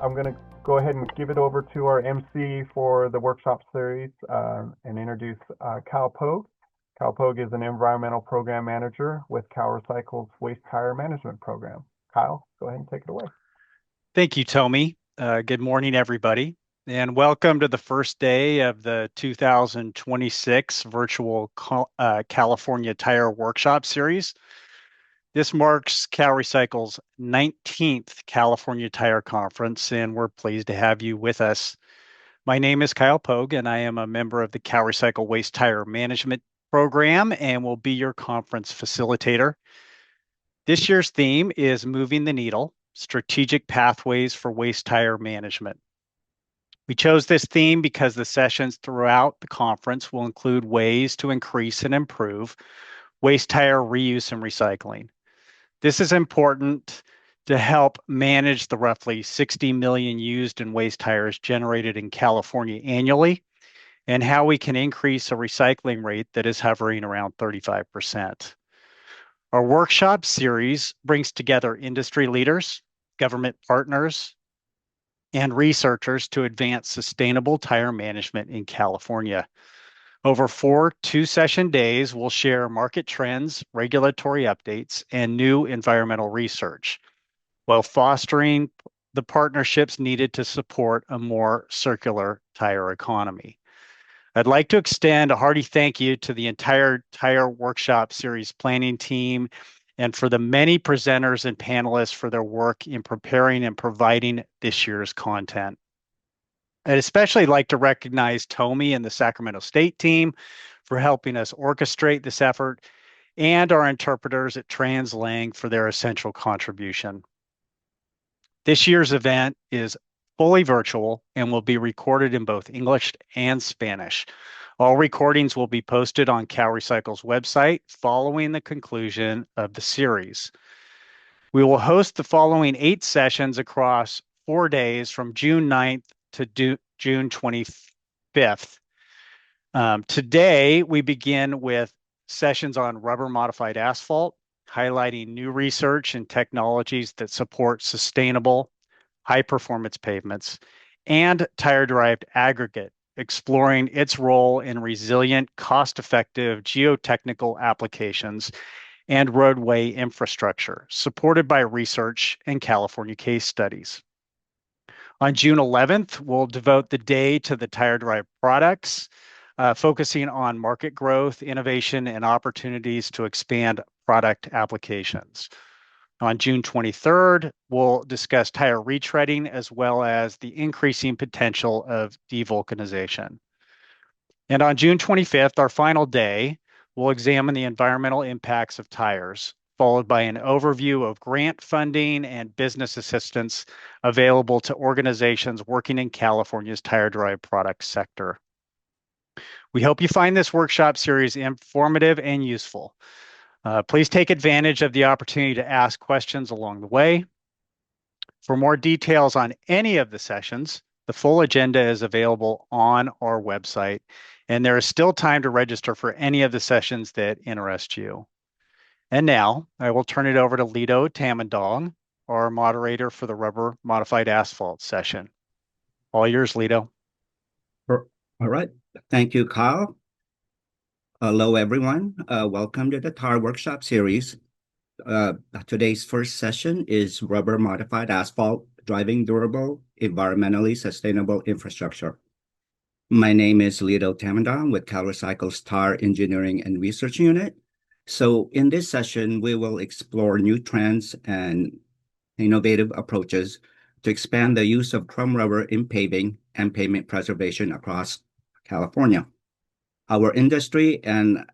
I'm going to go ahead and give it over to our MC for the workshop series and introduce Kyle Pogue. Kyle Pogue is an environmental program manager with CalRecycle's waste tire management program. Kyle, go ahead and take it away. Thank you, Tommy. Good morning, everybody, and welcome to the first day of the 2026 virtual California Tire Workshop Series. This marks CalRecycle's 19th California Tire Conference, and we're pleased to have you with us. My name is Kyle Pogue, and I am a member of the CalRecycle Waste Tire Management Program and will be your conference facilitator. This year's theme is Moving the Needle, Strategic Pathways for Waste Tire Management. We chose this theme because the sessions throughout the conference will include ways to increase and improve waste tire reuse and recycling. This is important to help manage the roughly 60 million used and waste tires generated in California annually, and how we can increase a recycling rate that is hovering around 35%. Our workshop series brings together industry leaders, government partners, and researchers to advance sustainable tire management in California. Over 4 two-session days, we'll share market trends, regulatory updates, and new environmental research, while fostering the partnerships needed to support a more circular tire economy. I'd like to extend a hearty thank you to the entire Tire Workshop Series planning team and for the many presenters and panelists for their work in preparing and providing this year's content. I'd especially like to recognize Tommy and the Sacramento State team for helping us orchestrate this effort, and our interpreters at TransLang for their essential contribution. This year's event is fully virtual and will be recorded in both English and Spanish. All recordings will be posted on CalRecycle's website following the conclusion of the series. We will host the following 8 sessions across 4 days from June 9th to June 25th. Today, we begin with sessions on rubber modified asphalt, highlighting new research and technologies that support sustainable, high-performance pavements, and tire-derived aggregate, exploring its role in resilient, cost-effective geotechnical applications and roadway infrastructure, supported by research and California case studies. On June 11th, we'll devote the day to the tire-derived products, focusing on market growth, innovation, and opportunities to expand product applications. On June 23rd, we'll discuss tire retreading as well as the increasing potential of devulcanization. And on June 25th, our final day, we'll examine the environmental impacts of tires, followed by an overview of grant funding and business assistance available to organizations working in California's tire-derived products sector. We hope you find this workshop series informative and useful. Please take advantage of the opportunity to ask questions along the way. For more details on any of the sessions, the full agenda is available on our website, and there is still time to register for any of the sessions that interest you. And now I will turn it over to Lido Tamandong, our moderator for the rubber modified asphalt session. All yours, Lido. All right. Thank you, Kyle. Hello, everyone. Welcome to the TAR Workshop Series. Today's first session is Rubber Modified Asphalt, Driving Durable, Environmentally Sustainable Infrastructure. My name is Lido Tamandong with CalRecycle's TAR Engineering and Research Unit. So in this session, we will explore new trends and innovative approaches to expand the use of crumb rubber in paving and pavement preservation across California. Our industry and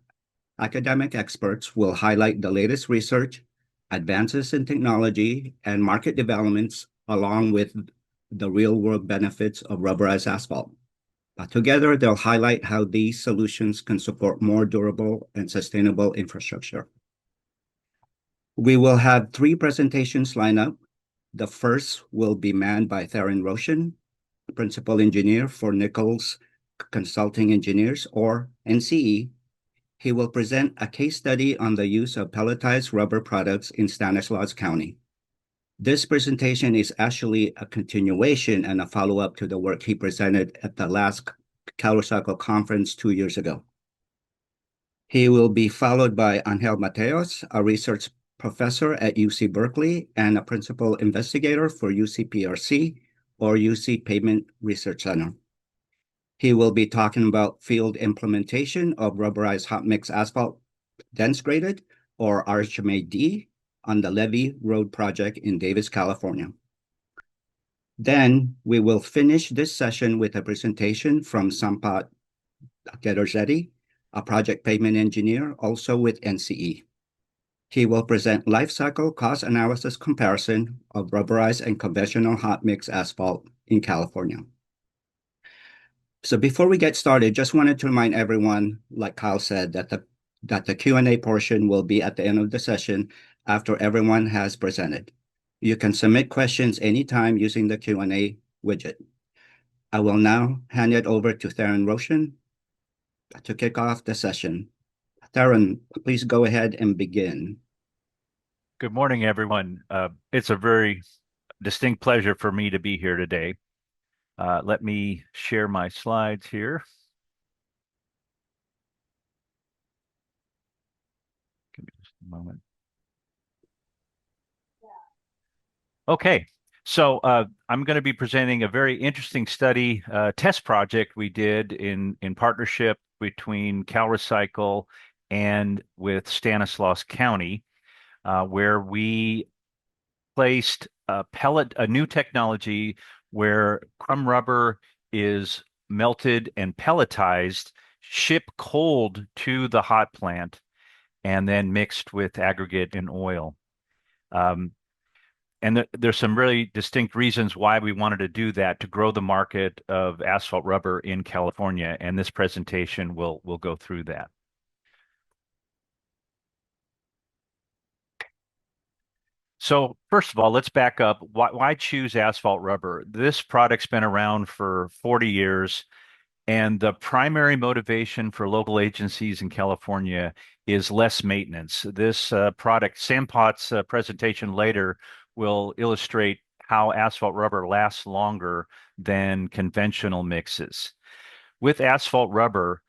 academic experts will highlight the latest research, advances in technology, and market developments, along with the real-world benefits of rubberized asphalt. Together, they'll highlight how these solutions can support more durable and sustainable infrastructure. We will have 3 presentations lined up. The first will be manned by Theron Roshan, Principal Engineer for Nichols Consulting Engineers, or NCE. He will present a case study on the use of pelletized rubber products in Stanislaus County. This presentation is actually a continuation and a follow-up to the work he presented at the last CalRecycle conference 2 years ago. He will be followed by Angel Mateos, a research professor at UC Berkeley and a principal investigator for UCPRC or UC Pavement Research Center. He will be talking about field implementation of rubberized hot mix asphalt dense graded or RHMAD on the Levee Road project in Davis, California. Then we will finish this session with a presentation from Sampath Gedorzetti, a project pavement engineer also with NCE. He will present life cycle cost analysis comparison of rubberized and conventional hot mix asphalt in California. So before we get started, just wanted to remind everyone, like Kyle said, that the Q&A portion will be at the end of the session after everyone has presented. You can submit questions anytime using the Q&A widget. I will now hand it over to Theron Roshan to kick off the session. Theron, please go ahead and begin. Good morning, everyone. It's a very distinct pleasure for me to be here today. Let me share my slides here. Give me just a moment. Okay, so I'm going to be presenting a very interesting study test project we did in partnership between CalRecycle and with Stanislaus County, where we placed a new technology where crumb rubber is melted and pelletized, shipped cold to the hot plant, and then mixed with aggregate and oil. And there's some really distinct reasons why we wanted to do that to grow the market of asphalt rubber in California, and this presentation will go through that. So first of all, let's back up. Why choose asphalt rubber? This product's been around for 40 years, and the primary motivation for local agencies in California is less maintenance. This product, Sampath's presentation later, will illustrate how asphalt rubber lasts longer than conventional mixes. With asphalt rubber,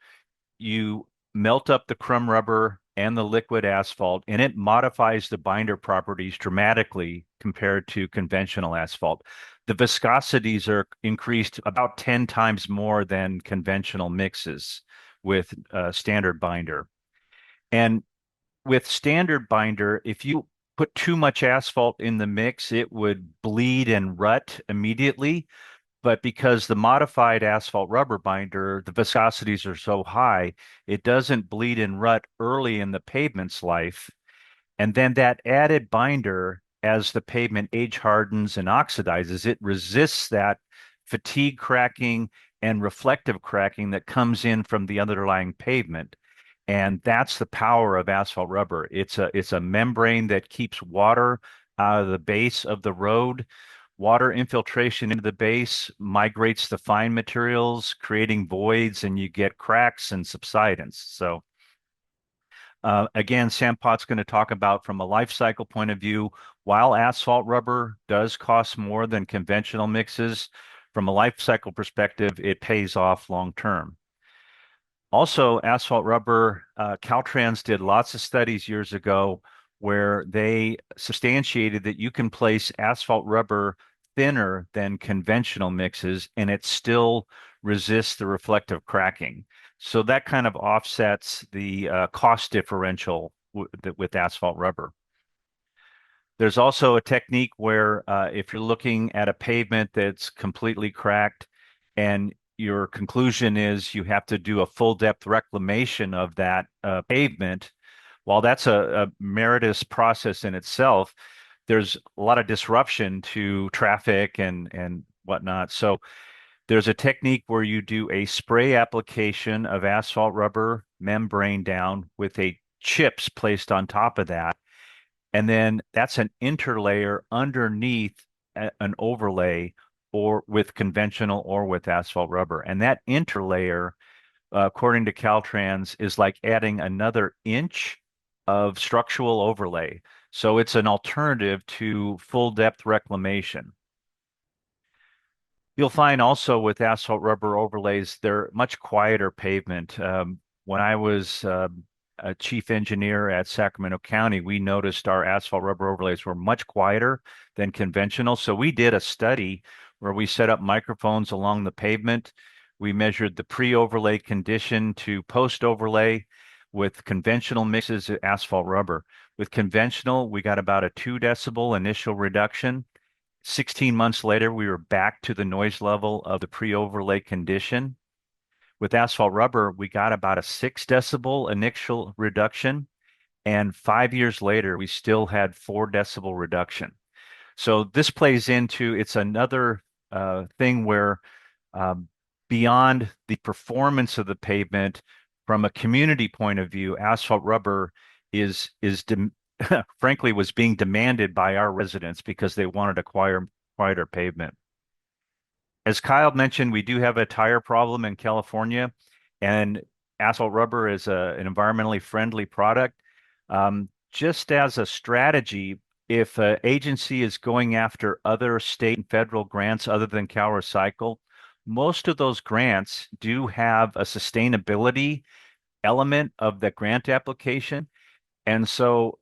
you melt up the crumb rubber and the liquid asphalt, and it modifies the binder properties dramatically compared to conventional asphalt. The viscosities are increased about 10 times more than conventional mixes with standard binder. And with standard binder, if you put too much asphalt in the mix, it would bleed and rut immediately. But because the modified asphalt rubber binder, the viscosities are so high, it doesn't bleed and rut early in the pavement's life. And then that added binder, as the pavement age hardens and oxidizes, it resists that fatigue cracking and reflective cracking that comes in from the underlying pavement. And that's the power of asphalt rubber. It's a membrane that keeps water out of the base of the road. Water infiltration into the base migrates the fine materials, creating voids, and you get cracks and subsidence. So again, Sampath's going to talk about from a life cycle point of view, while asphalt rubber does cost more than conventional mixes, from a life cycle perspective, it pays off long term. Also, asphalt rubber, Caltrans did lots of studies years ago where they substantiated that you can place asphalt rubber thinner than conventional mixes and it still resists the reflective cracking. So that kind of offsets the cost differential with asphalt rubber. There's also a technique where if you're looking at a pavement that's completely cracked and your conclusion is you have to do a full depth reclamation of that pavement, while that's a meritorious process in itself, there's a lot of disruption to traffic and whatnot. So there's a technique where you do a spray application of asphalt rubber membrane down with chips placed on top of that. And then that's an interlayer underneath an overlay or with conventional or with asphalt rubber. And that interlayer, according to Caltrans, is like adding another inch of structural overlay. So it's an alternative to full depth reclamation. You'll find also with asphalt rubber overlays, they're much quieter pavement. When I was a chief engineer at Sacramento County, we noticed our asphalt rubber overlays were much quieter than conventional. So we did a study where we set up microphones along the pavement. We measured the pre-overlay condition to post-overlay with conventional mixes of asphalt rubber. With conventional, we got about a 2 decibel initial reduction. 16 months later, we were back to the noise level of the pre-overlay condition. With asphalt rubber, we got about a 6 decibel initial reduction. And 5 years later, we still had 4 decibel reduction. So this plays into, it's another thing where um, beyond the performance of the pavement, from a community point of view, asphalt rubber is frankly was being demanded by our residents because they wanted a quieter pavement. As Kyle mentioned, we do have a tire problem in California, and asphalt rubber is an environmentally friendly product. Just as a strategy, if an agency is going after other state and federal grants other than CalRecycle, most of those grants do have a sustainability element of the grant application. And so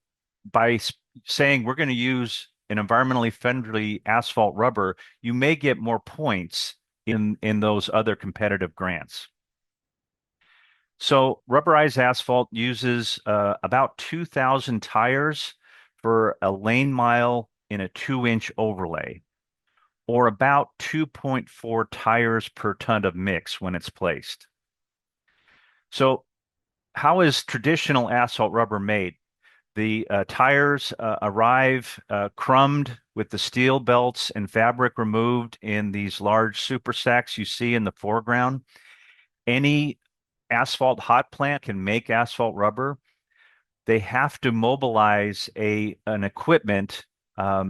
by saying we're going to use an environmentally friendly asphalt rubber, you may get more points in those other competitive grants. So rubberized asphalt uses about 2,000 tires for a lane mile in a 2-inch overlay, or about 2.4 tires per ton of mix when it's placed. So how is traditional asphalt rubber made? The tires arrive crumbed with the steel belts and fabric removed in these large super sacks you see in the foreground. Any asphalt hot plant can make asphalt rubber. They have to mobilize an equipment, a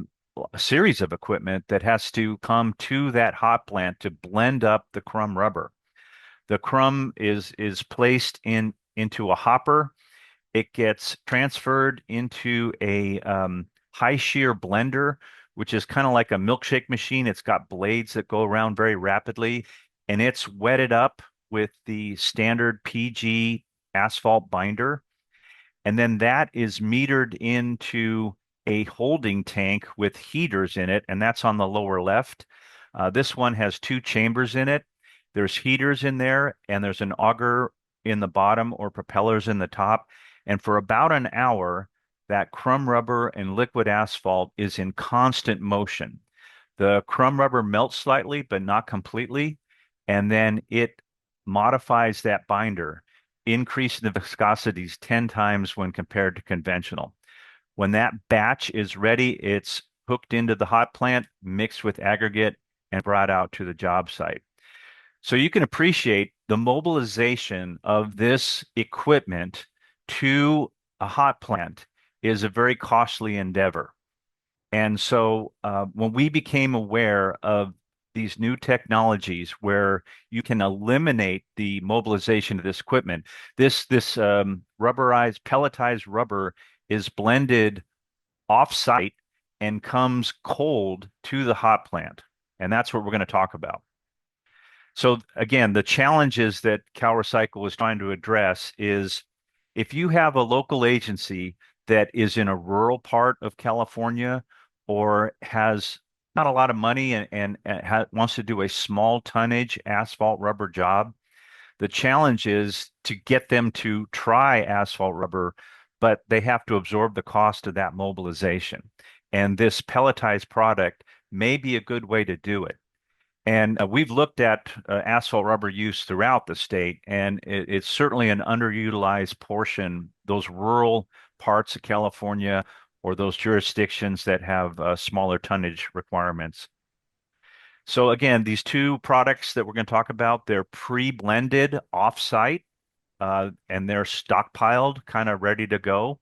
series of equipment that has to come to that hot plant to blend up the crumb rubber. The crumb is placed into a hopper. It gets transferred into a high shear blender, which is kind of like a milkshake machine. It's got blades that go around very rapidly, and it's wetted up with the standard PG asphalt binder. And then that is metered into a holding tank with heaters in it, and that's on the lower left. This one has 2 chambers in it. There's heaters in there, and there's an auger in the bottom or propellers in the top. And for about an hour, that crumb rubber and liquid asphalt is in constant motion. The crumb rubber melts slightly, but not completely. And then it modifies that binder, increasing the viscosities 10 times when compared to conventional. When that batch is ready, it's hooked into the hot plant, mixed with aggregate, and brought out to the job site. So you can appreciate the mobilization of this equipment to a hot plant is a very costly endeavor. And so when we became aware of these new technologies where you can eliminate the mobilization of this equipment, this rubberized, pelletized rubber is blended off-site and comes cold to the hot plant. And that's what we're going to talk about. So again, the challenges that CalRecycle is trying to address is if you have a local agency that is in a rural part of California or has not a lot of money and wants to do a small tonnage asphalt rubber job, the challenge is to get them to try asphalt rubber, but they have to absorb the cost of that mobilization. And this pelletized product may be a good way to do it. And we've looked at asphalt rubber use throughout the state, and it's certainly an underutilized portion, those rural parts of California or those jurisdictions that have smaller tonnage requirements. So again, these two products that we're going to talk about, they're pre-blended off-site, and they're stockpiled, kind of ready to go.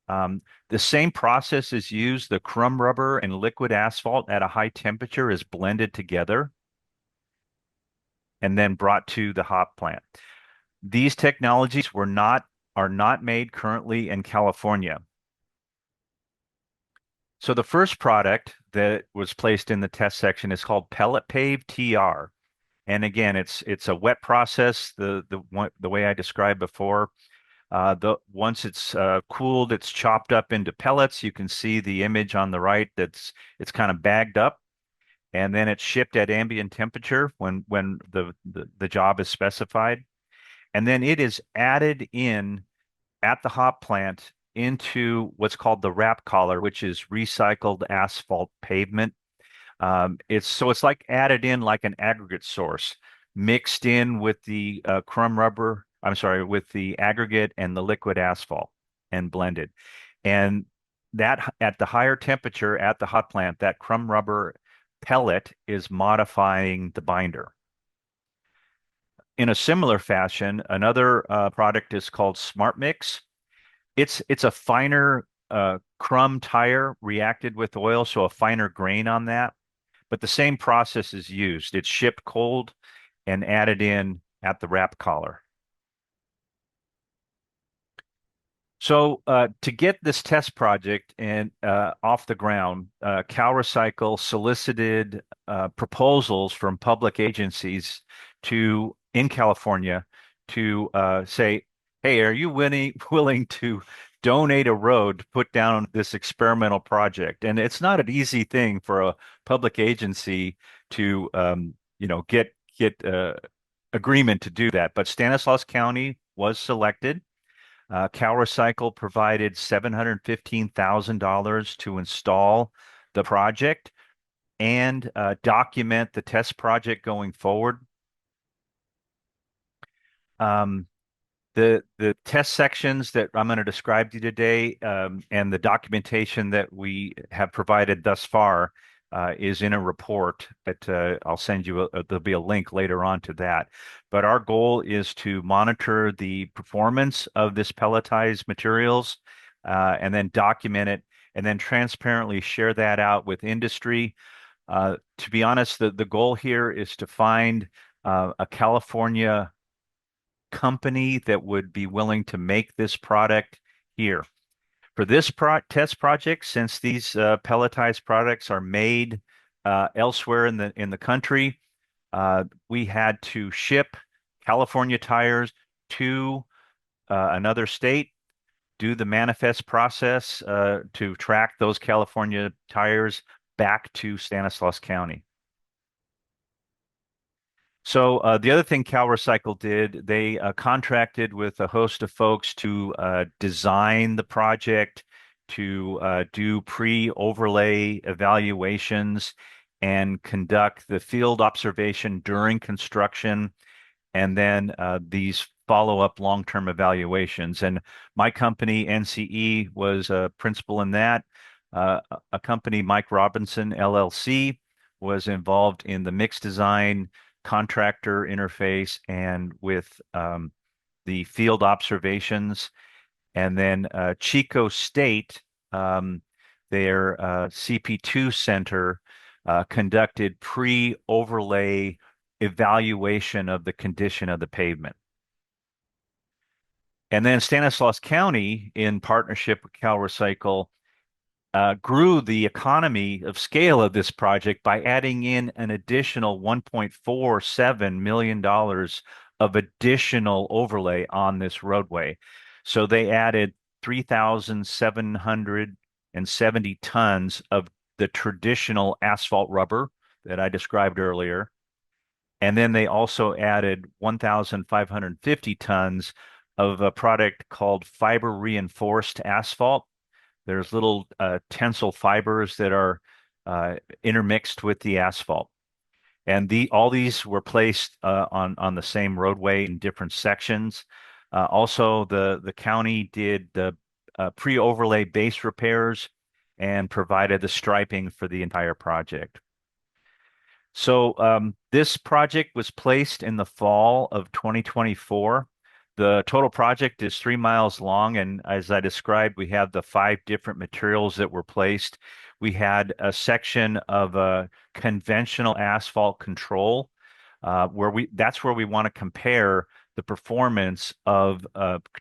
The same process is used. The crumb rubber and liquid asphalt at a high temperature is blended together and then brought to the hot plant. These technologies are not made currently in California. So the first product that was placed in the test section is called Pellet Pave TR. And again, it's a wet process, the way I described before. Once it's cooled, it's chopped up into pellets. You can see the image on the right it's kind of bagged up, and then it's shipped at ambient temperature when the job is specified. And then it is added in at the hot plant into what's called the wrap collar, which is recycled asphalt pavement. It's like added in like an aggregate source, mixed in with the crumb rubber. I'm sorry, with the aggregate and the liquid asphalt and blended. And that at the higher temperature at the hot plant, that crumb rubber pellet is modifying the binder. In a similar fashion, another product is called Smart Mix. It's a finer crumb tire reacted with oil, so a finer grain on that. But the same process is used. It's shipped cold and added in at the wrap collar. So to get this test project and off the ground, CalRecycle solicited proposals from public agencies in California to say, "Hey, are you willing to donate a road to put down this experimental project?" And it's not an easy thing for a public agency to get agreement to do that. But Stanislaus County was selected. CalRecycle provided $715,000 to install the project and document the test project going forward. Um, the test sections that I'm going to describe to you today and the documentation that we have provided thus far is in a report that I'll send you. There'll be a link later on to that. But our goal is to monitor the performance of this pelletized materials and then document it and then transparently share that out with industry. To be honest, the goal here is to find a California company that would be willing to make this product here. For this test project, since these pelletized products are made elsewhere in the country, we had to ship California tires to another state, do the manifest process to track those California tires back to Stanislaus County. So the other thing CalRecycle did, they contracted with a host of folks to design the project, to do pre-overlay evaluations, and conduct the field observation during construction, and then these follow-up long-term evaluations. And my company, NCE, was a principal in that. A company, Mike Robinson, LLC, was involved in the mix design, contractor interface, and with the field observations. And then Chico State, their CP2 center, conducted pre-overlay evaluation of the condition of the pavement. And then Stanislaus County, in partnership with CalRecycle, grew the economy of scale of this project by adding in an additional $1.47 million of additional overlay on this roadway. So they added 3,770 tons of the traditional asphalt rubber that I described earlier. And then they also added 1,550 tons of a product called fiber reinforced asphalt. There's little tensile fibers that are intermixed with the asphalt. And all these were placed on the same roadway in different sections. Also, the county did the pre-overlay base repairs and provided the striping for the entire project. So this project was placed in the fall of 2024. The total project is 3 miles long, and as I described, we have the 5 different materials that were placed. We had a section of a conventional asphalt control, that's where we want to compare the performance of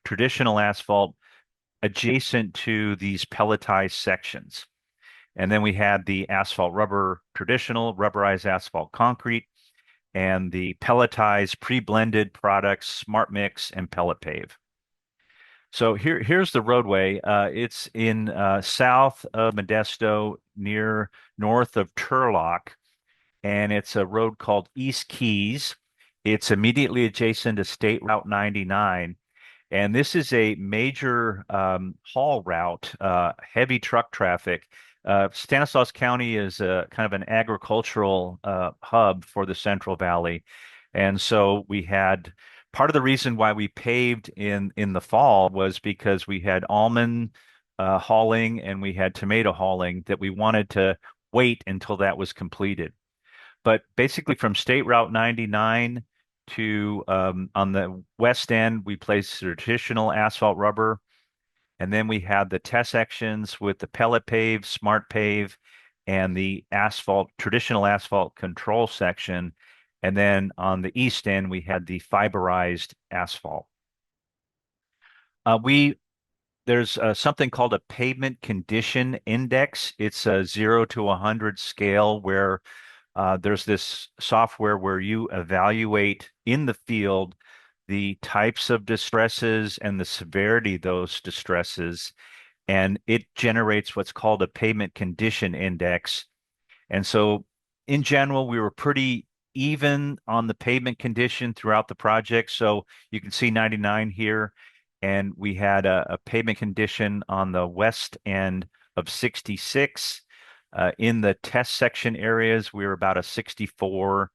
traditional asphalt adjacent to these pelletized sections. And then we had the asphalt rubber, traditional rubberized asphalt concrete, and the pelletized pre-blended products, Smart Mix and Pellet Pave. So here's the roadway. It's in south of Modesto, north of Turlock, and it's a road called East Keys. It's immediately adjacent to State Route 99. And this is a major haul route, heavy truck traffic. Stanislaus County is a kind of an agricultural hub for the Central Valley. And so we had part of the reason why we paved in the fall was because we had almond hauling and we had tomato hauling that we wanted to wait until that was completed. But basically, from State Route 99 to on the west end, we placed traditional asphalt rubber. And then we had the test sections with the pellet pave, smart pave, and the asphalt, traditional asphalt control section. And then on the east end, we had the fiberized asphalt. There's something called a pavement condition index. It's a 0 to 100 scale where there's this software where you evaluate in the field the types of distresses and the severity of those distresses, and it generates what's called a pavement condition index. And so, in general, we were pretty even on the pavement condition throughout the project. So you can see 99 here, and we had a pavement condition on the west end of 66. In the test section areas, we were about a 64.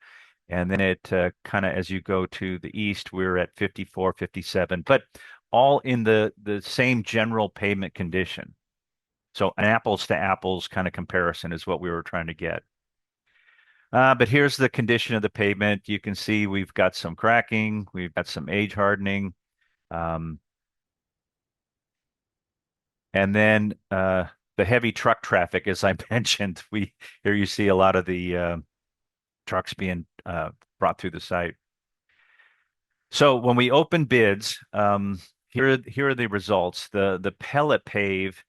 And then it kind of, as you go to the east, we're at 54, 57, but all in the same general pavement condition. So an apples to apples kind of comparison is what we were trying to get. But here's the condition of the pavement. You can see we've got some cracking, we've got some age hardening. And then the heavy truck traffic, as I mentioned, here you see a lot of the trucks being brought through the site. So when we open bids, here are the results. The pellet pave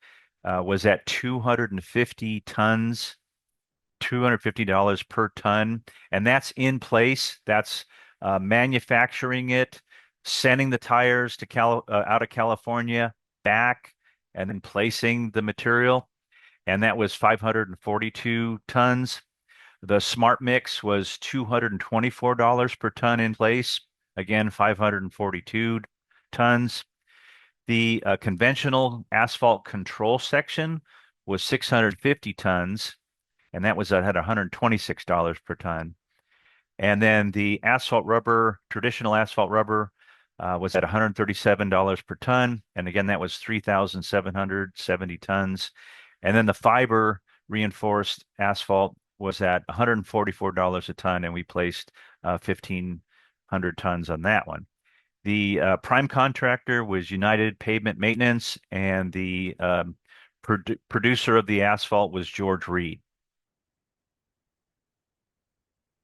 was at 250 tons, $250 per ton, and that's in place. That's manufacturing it, sending the tires to out of California back, and then placing the material. And that was 542 tons. The Smart Mix was $224 per ton in place. Again, 542 tons. The conventional asphalt control section was 650 tons, and that was at $126 per ton. And then the asphalt rubber, traditional asphalt rubber, was at $137 per ton. And again, that was 3,770 tons. And then the fiber reinforced asphalt was at $144 a ton, and we placed 1,500 tons on that one. The prime contractor was United Pavement Maintenance, and the producer of the asphalt was George Reed.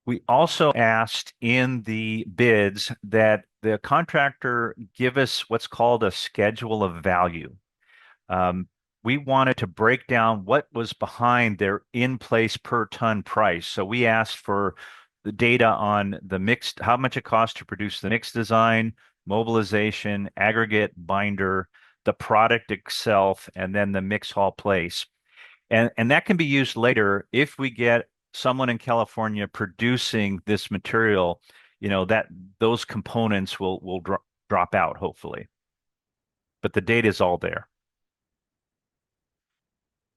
We also asked in the bids that the contractor give us what's called a schedule of value. We wanted to break down what was behind their in-place per ton price. So we asked for the data on the mixed, how much it costs to produce the mix design, mobilization, aggregate, binder, the product itself, and then the mix haul place. And that can be used later if we get someone in California producing this material, that those components will drop out, hopefully. But the data is all there.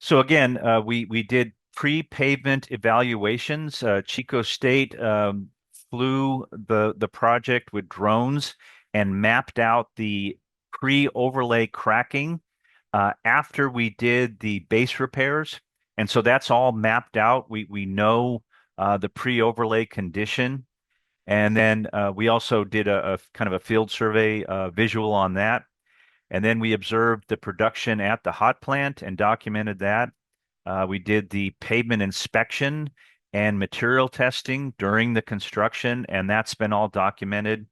So again, we did pre-pavement evaluations. Chico State flew the project with drones and mapped out the pre-overlay cracking after we did the base repairs. And so that's all mapped out. We know the pre-overlay condition. And then we also did a kind of a field survey visual on that. And then we observed the production at the hot plant and documented that. We did the pavement inspection and material testing during the construction, and that's been all documented,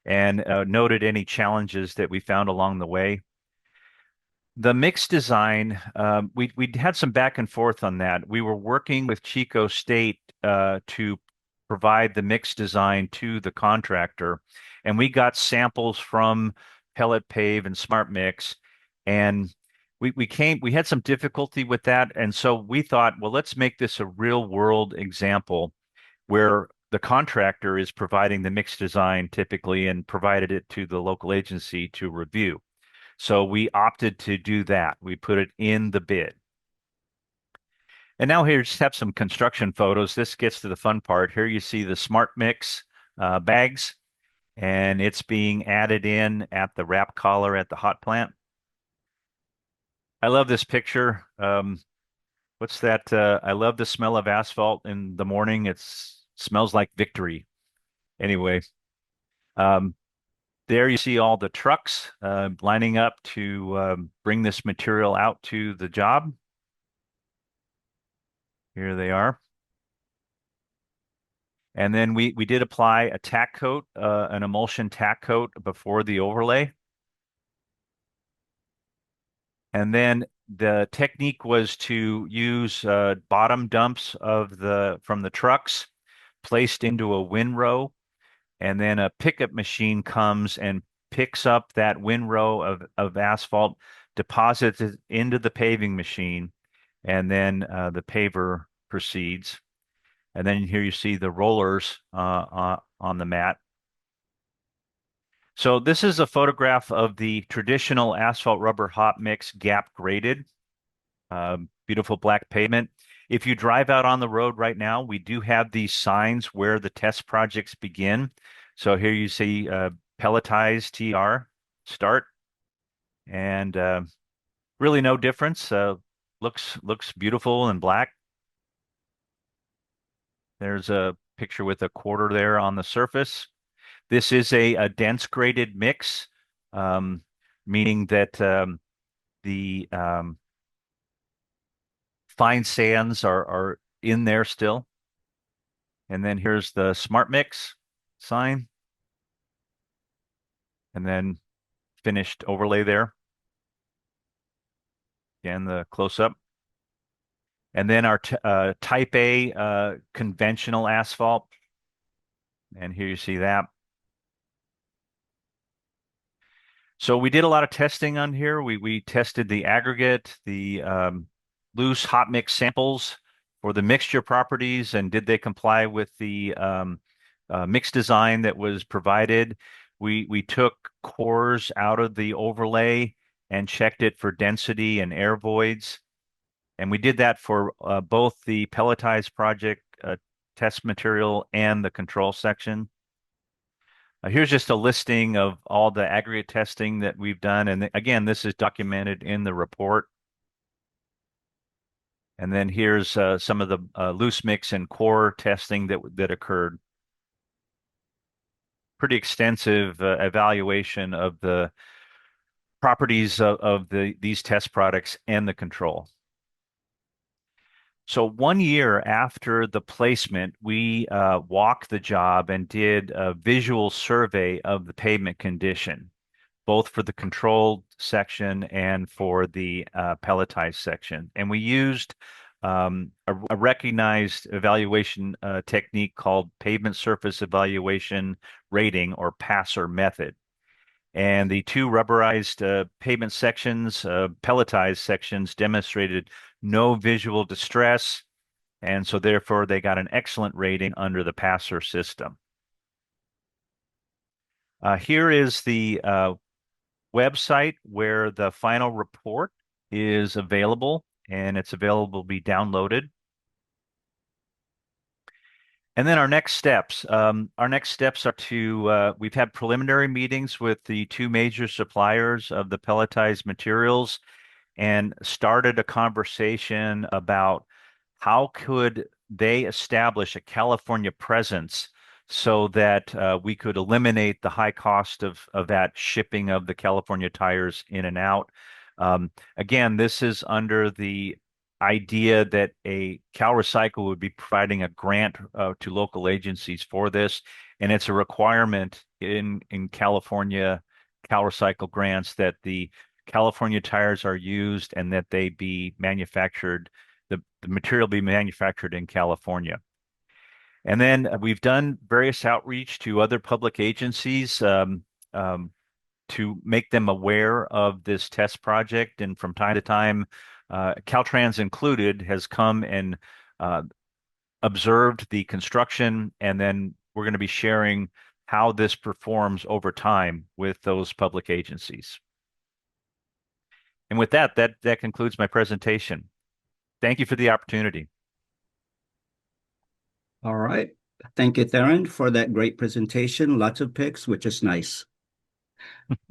and noted any challenges that we found along the way. The mix design, we had some back and forth on that. We were working with Chico State to provide the mix design to the contractor, and we got samples from Pellet Pave and Smart Mix, and we had some difficulty with that, and so we thought, well, let's make this a real world example where the contractor is providing the mix design typically and provided it to the local agency to review. So we opted to do that. We put it in the bid. And now here, just have some construction photos. This gets to the fun part. Here you see the Smart Mix bags, and it's being added in at the wrap collar at the hot plant. I love this picture. What's that? I love the smell of asphalt in the morning. It smells like victory. Anyway, um, there you see all the trucks lining up to bring this material out to the job. Here they are. And then we did apply a tack coat, an emulsion tack coat before the overlay. And then the technique was to use bottom dumps from the trucks placed into a windrow, and then a pickup machine comes and picks up that windrow of asphalt, deposits it into the paving machine, and then the paver proceeds. And then here you see the rollers on the mat. So this is a photograph of the traditional asphalt rubber hot mix gap graded. Beautiful black pavement. If you drive out on the road right now, we do have these signs where the test projects begin. So here you see pelletized TR start, and really no difference. Looks beautiful in black. There's a picture with a quarter there on the surface. This is a dense graded mix, meaning that the fine sands are in there still. And then here's the Smart Mix sign. And then finished overlay there. Again, the close-up. And then our type A conventional asphalt. And here you see that. So we did a lot of testing on here. We tested the aggregate, the loose hot mix samples for the mixture properties, and did they comply with the mix design that was provided. We took cores out of the overlay and checked it for density and air voids. And we did that for both the pelletized project test material and the control section. Here's just a listing of all the aggregate testing that we've done. And again, this is documented in the report. And then here's some of the loose mix and core testing that occurred. Pretty extensive evaluation of the properties of these test products and the control. So 1 year after the placement, we walked the job and did a visual survey of the pavement condition, both for the controlled section and for the pelletized section. And we used a recognized evaluation technique called pavement surface evaluation rating, or PASSER method. And the two rubberized pavement sections, pelletized sections, demonstrated no visual distress, and so therefore they got an excellent rating under the PASSER system. Here is the website where the final report is available, and it's available to be downloaded. And then our next steps. Our next steps are to, we've had preliminary meetings with the two major suppliers of the pelletized materials and started a conversation about how could they establish a California presence so that we could eliminate the high cost of that shipping of the California tires in and out. Again, this is under the idea that a CalRecycle would be providing a grant to local agencies for this, and it's a requirement in California CalRecycle grants that the California tires are used and that they be manufactured, the material be manufactured in California. And then we've done various outreach to other public agencies um, to make them aware of this test project. And from time to time, Caltrans included has come and observed the construction, and then we're going to be sharing how this performs over time with those public agencies. And with that concludes my presentation. Thank you for the opportunity. All right. Thank you, Theron, for that great presentation. Lots of pics, which is nice.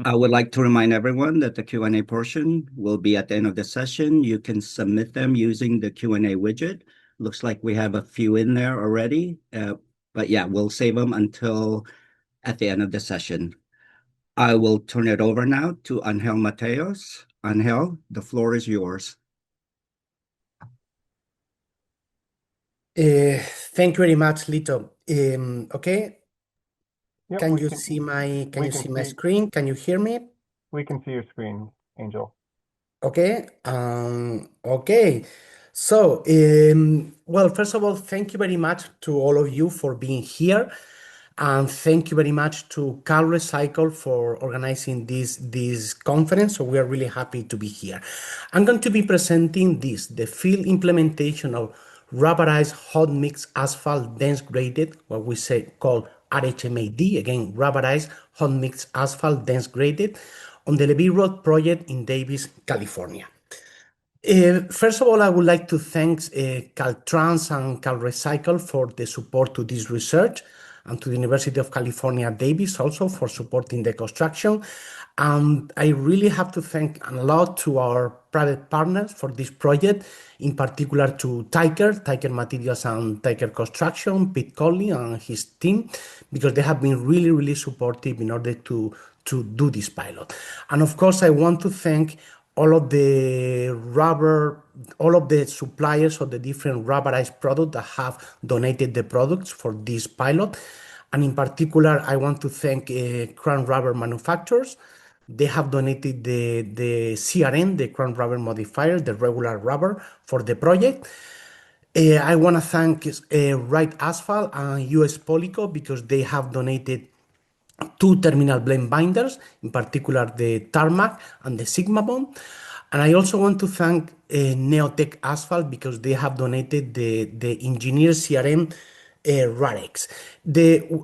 I would like to remind everyone that the Q&A portion will be at the end of the session. You can submit them using the Q&A widget. Looks like we have a few in there already, but yeah, we'll save them until at the end of the session. I will turn it over now to Angel Mateos. Angel, the floor is yours. Thank you very much, Lito. Okay, Yep, can we you can, see my we can see, screen? Can you hear me? we can see your screen, Angel. Okay. Okay. So, well, first of all, thank you very much to all of you for being here. And thank you very much to CalRecycle for organizing this conference. So we are really happy to be here. I'm going to be presenting the field implementation of rubberized hot mix asphalt dense graded, what we say called RHMAD, again, rubberized hot mix asphalt dense graded on the Levy Road project in Davis, California. First of all, I would like to thank Caltrans and CalRecycle for the support to this research, and to the University of California, Davis also for supporting the construction. And I really have to thank a lot to our private partners for this project, in particular to Tiker Materials and Tiker Construction, Pete Conley and his team, because they have been really, really supportive in order to do this pilot. And of course, I want to thank all of the suppliers of the different rubberized products that have donated the products for this pilot. And in particular, I want to thank crumb rubber manufacturers. They have donated the CRM, the crumb rubber modifier, the regular rubber for the project. I want to thank Right Asphalt and US Polyco because they have donated 2 terminal blend binders, in particular the Tarmac and the Sigma Bond. And I also want to thank Neotech Asphalt because they have donated the Engineer CRM RAREX.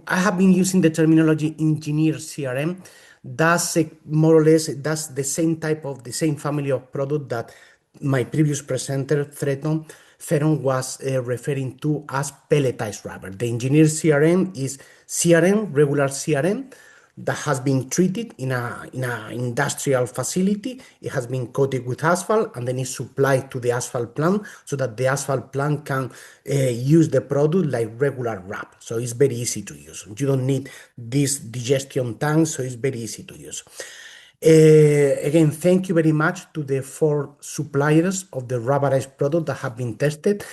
I have been using the terminology Engineer CRM. That's more or less that's the same family of product that my previous presenter, Theron was referring to as pelletized rubber. The Engineer CRM is CRM, regular CRM, that has been treated in an industrial facility. It has been coated with asphalt and then is supplied to the asphalt plant so that the asphalt plant can use the product like regular wrap. So it's very easy to use. You don't need this digestion tank, so it's very easy to use. Again, thank you very much to the 4 suppliers of the rubberized product that have been tested.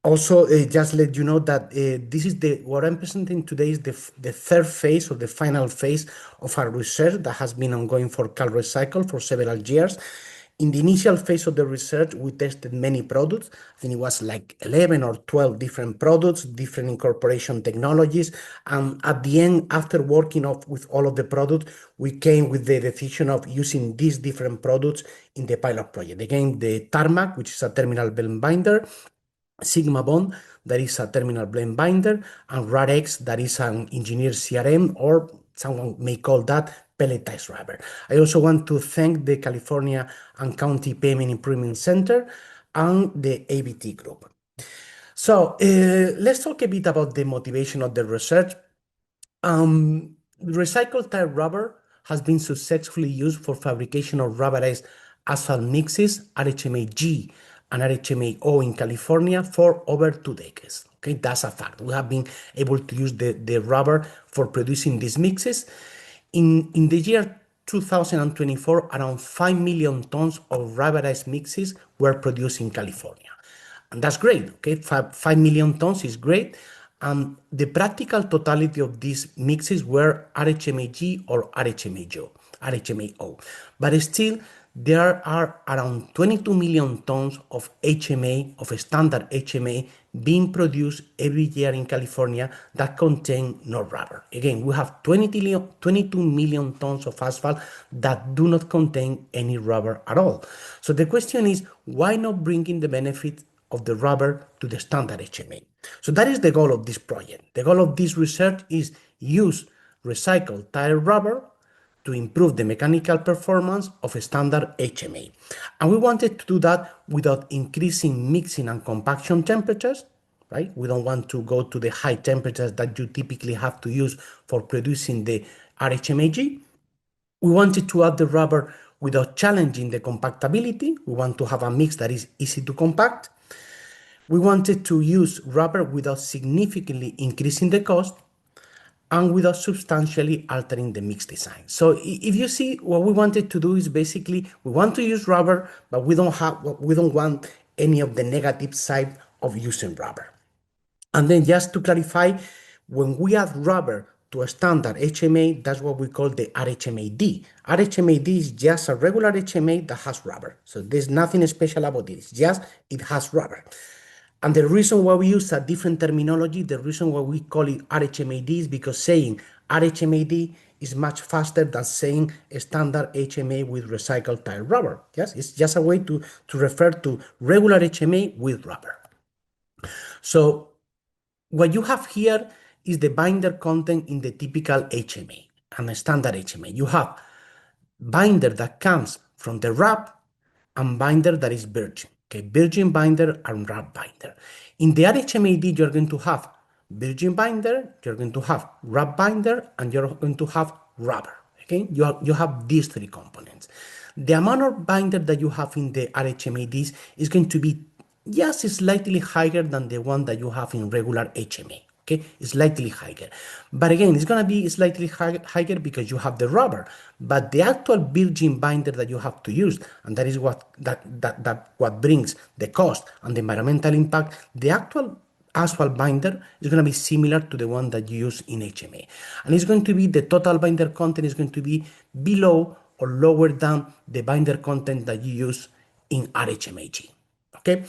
Also, just let you know that this is what I'm presenting today is the third phase or the final phase of our research that has been ongoing for CalRecycle for several years. In the initial phase of the research, we tested many products. I think it was like 11 or 12 different products, different incorporation technologies. And at the end, after working with all of the products, we came with the decision of using these different products in the pilot project. Again, the Tarmac, which is a terminal blend binder, Sigma Bond, that is a terminal blend binder, and RAREX, that is an engineered CRM, or someone may call that pelletized rubber. I also want to thank the California and County Pavement Improvement Center and the ABT group. So let's talk a bit about the motivation of the research. Recycled tire rubber has been successfully used for fabrication of rubberized asphalt mixes, RHMA-G and RHMA-O in California for over 2 decades. Okay, that's a fact. We have been able to use the rubber for producing these mixes. In the year 2024, around 5 million tons of rubberized mixes were produced in California. And that's great, okay? 5 million tons is great. The practical totality of these mixes were RHMAG or RHMAO. But still, there are around 22 million tons of HMA, of standard HMA, being produced every year in California that contain no rubber. Again, we have 22 million tons of asphalt that do not contain any rubber at all. So the question is, why not bringing the benefit of the rubber to the standard HMA? So that is the goal of this project. The goal of this research is use recycled tire rubber to improve the mechanical performance of a standard HMA. And we wanted to do that without increasing mixing and compaction temperatures, right? We don't want to go to the high temperatures that you typically have to use for producing the RHMAG. We wanted to add the rubber without challenging the compactability. We want to have a mix that is easy to compact. We wanted to use rubber without significantly increasing the cost and without substantially altering the mix design. So if you see, what we wanted to do is basically we want to use rubber, but we don't want any of the negative side of using rubber. And then just to clarify, when we add rubber to a standard HMA, that's what we call the RHMAD. RHMAD is just a regular HMA that has rubber. So there's nothing special about it. It's just it has rubber. And the reason why we use a different terminology, the reason why we call it RHMAD is because saying RHMAD is much faster than saying a standard HMA with recycled tire rubber. Yes, it's just a way to refer to regular HMA with rubber. So what you have here is the binder content in the typical HMA and a standard HMA. You have binder that comes from the wrap and binder that is virgin. Okay, virgin binder and wrap binder. In the RHMAD, you're going to have virgin binder, you're going to have wrap binder, and you're going to have rubber. Okay, you have these three components. The amount of binder that you have in the RHMADs is going to be just slightly higher than the one that you have in regular HMA. Okay, it's slightly higher. But again, it's going to be slightly higher because you have the rubber. But the actual virgin binder that you have to use, and that is what what brings the cost and the environmental impact, the actual asphalt binder is going to be similar to the one that you use in HMA. And it's going to be the total binder content is going to be below or lower than the binder content that you use in RHMAG. Okay.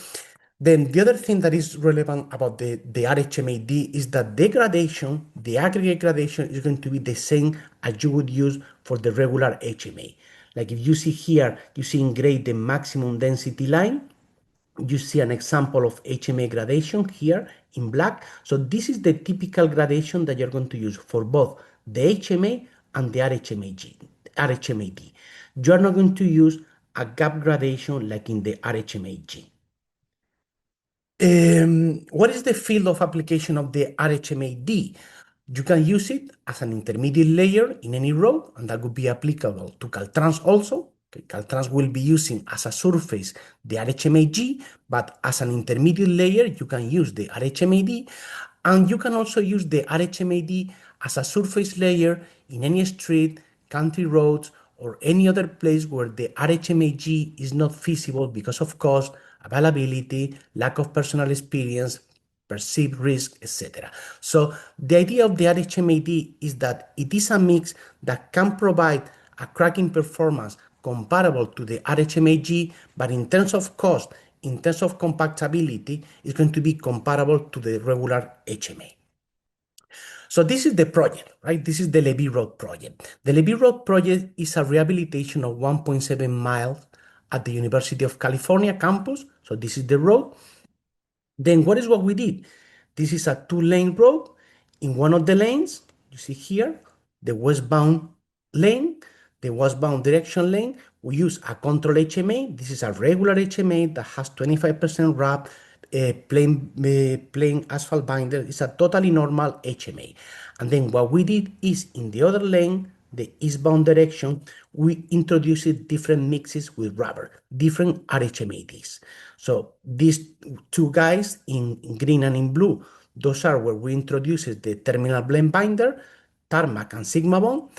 Then the other thing that is relevant about the RHMAD is that the gradation, the aggregate gradation, is going to be the same as you would use for the regular HMA. Like if you see here, you see in gray the maximum density line. You see an example of HMA gradation here in black. So this is the typical gradation that you're going to use for both the HMA and the RHMAD. You're not going to use a gap gradation like in the RHMAG. What is the field of application of the RHMAD? You can use it as an intermediate layer in any road, and that would be applicable to Caltrans also. Okay, Caltrans will be using as a surface the RHMAG, but as an intermediate layer, you can use the RHMAD, and you can also use the RHMAD as a surface layer in any street, country roads, or any other place where the RHMAG is not feasible because of cost, availability, lack of personal experience, perceived risk, etc. So the idea of the RHMAD is that it is a mix that can provide a cracking performance comparable to the RHMAG, but in terms of cost, in terms of compactability, it's going to be comparable to the regular HMA. So this is the project, right? This is the Levy Road project. The Levy Road project is a rehabilitation of 1.7 miles at the University of California campus. So this is the road. Then what is what we did? This is a 2-lane road. In one of the lanes, you see here, the westbound lane, the westbound direction lane, we use a control HMA. This is a regular HMA that has 25% wrap, plain asphalt binder. It's a totally normal HMA. And then what we did is in the other lane, the eastbound direction, we introduced different mixes with rubber, different RHMADs. So these two guys in green and in blue, those are where we introduced the terminal blend binder, Tarmac and Sigma Bond.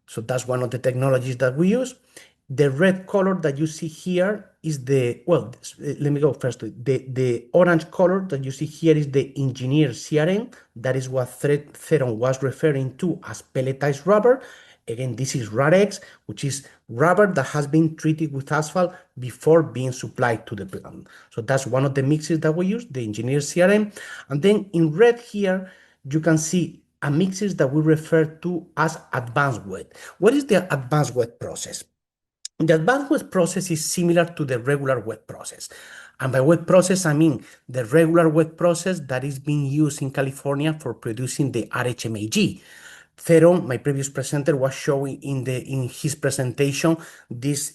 So that's one of the technologies that we use. The red color that you see here is the, well, let me go first. The orange color that you see here is the engineered CRM. That is what Theron was referring to as pelletized rubber. Again, this is RARX, which is rubber that has been treated with asphalt before being supplied to the plant. So that's one of the mixes that we use, the engineer CRM. And then in red here, you can see a mixes that we refer to as advanced wet. What is the advanced wet process? The advanced wet process is similar to the regular wet process. And by wet process, I mean the regular wet process that is being used in California for producing the RHMAG. Theron, my previous presenter, was showing in his presentation these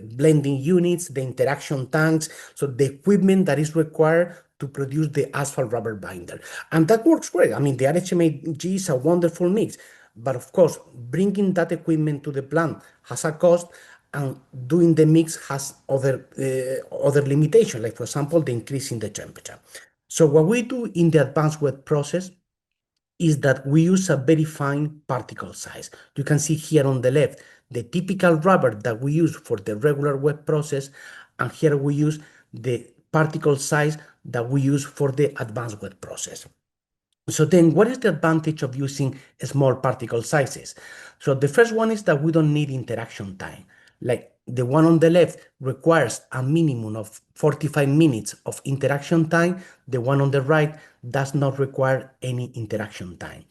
blending units, the interaction tanks, so the equipment that is required to produce the asphalt rubber binder. And that works great. I mean, the RHMAG is a wonderful mix. But of course, bringing that equipment to the plant has a cost, and doing the mix has other limitations, like for example, the increase in the temperature. So what we do in the advanced wet process is that we use a very fine particle size. You can see here on the left, the typical rubber that we use for the regular wet process, and here we use the particle size that we use for the advanced wet process. So then what is the advantage of using small particle sizes? So the first one is that we don't need interaction time. Like the one on the left requires a minimum of 45 minutes of interaction time. The one on the right does not require any interaction time.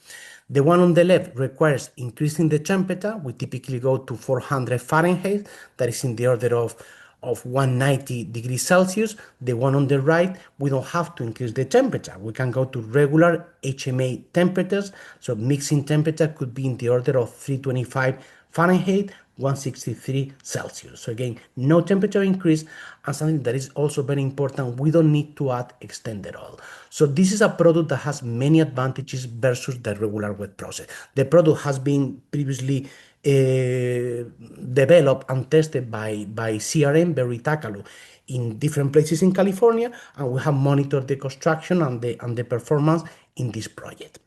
The one on the left requires increasing the temperature. We typically go to 400 Fahrenheit. That is in the order of 190 degrees Celsius. The one on the right, we don't have to increase the temperature. We can go to regular HMA temperatures. So mixing temperature could be in the order of 325 Fahrenheit, 163 Celsius. So again, no temperature increase, and something that is also very important, we don't need to add extended oil. So this is a product that has many advantages versus the regular wet process. The product has been previously developed and tested by CRM, Veritacalo, in different places in California, and we have monitored the construction and the performance in this project.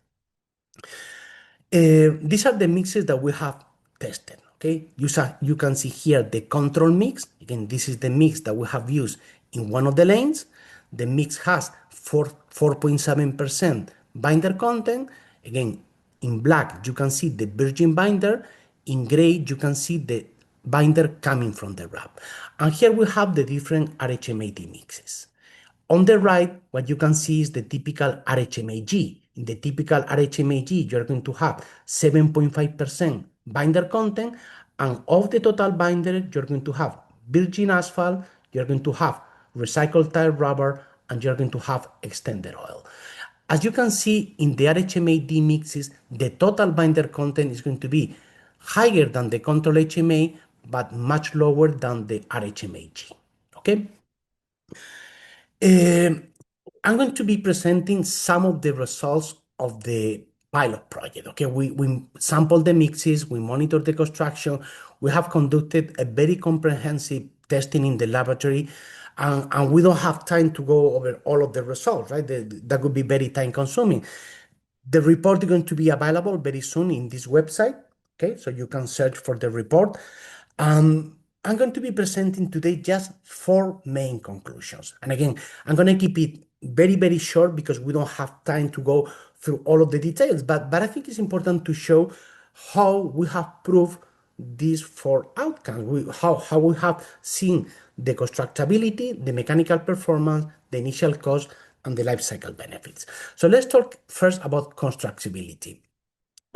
These are the mixes that we have tested. Okay, you can see here the control mix. Again, this is the mix that we have used in one of the lanes. The mix has 4.7% binder content. Again, in black, you can see the virgin binder. In gray, you can see the binder coming from the wrap. And here we have the different RHMAD mixes. On the right, what you can see is the typical RHMAG. In the typical RHMAG, you're going to have 7.5% binder content, and of the total binder, you're going to have virgin asphalt, you're going to have recycled tire rubber, and you're going to have extended oil. As you can see in the RHMAD mixes, the total binder content is going to be higher than the control HMA, but much lower than the RHMAG. Okay? I'm going to be presenting some of the results of the pilot project. Okay, we sampled the mixes, we monitored the construction, we have conducted a very comprehensive testing in the laboratory, and we don't have time to go over all of the results, right? That would be very time consuming. The report is going to be available very soon in this website. Okay, so you can search for the report. I'm going to be presenting today just 4 main conclusions. And again, I'm going to keep it very, very short because we don't have time to go through all of the details. But I think it's important to show how we have proved these 4 outcomes, how we have seen the constructability, the mechanical performance, the initial cost, and the life cycle benefits. So let's talk first about constructability.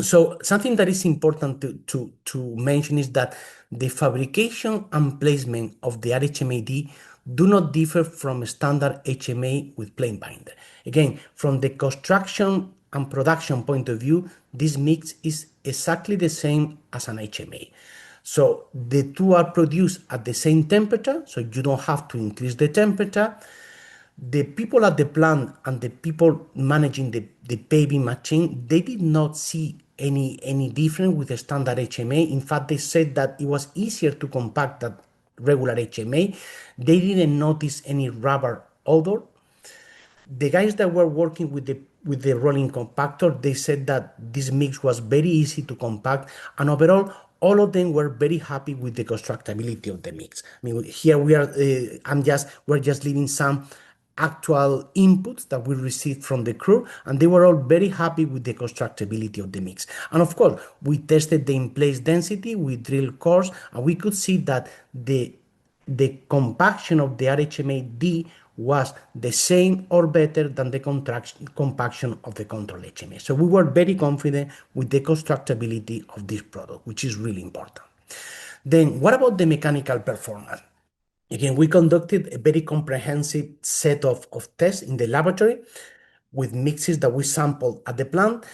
So something that is important to mention is that the fabrication and placement of the RHMAD do not differ from standard HMA with plain binder. Again, from the construction and production point of view, this mix is exactly the same as an HMA. So the two are produced at the same temperature, so you don't have to increase the temperature. The people at the plant and the people managing the paving machine, they did not see any difference with the standard HMA. In fact, they said that it was easier to compact than regular HMA. They didn't notice any rubber odor. The guys that were working with the rolling compactor, they said that this mix was very easy to compact, and overall, all of them were very happy with the constructability of the mix. I mean, here we are. We're just leaving some actual inputs that we received from the crew, and they were all very happy with the constructability of the mix. And of course, we tested the in-place density, we drilled cores, and we could see that the compaction of the RHMA-D was the same or better than the compaction of the control HMA. So we were very confident with the constructability of this product, which is really important. Then what about the mechanical performance? Again, we conducted a very comprehensive set of tests in the laboratory with mixes that we sampled at the plant.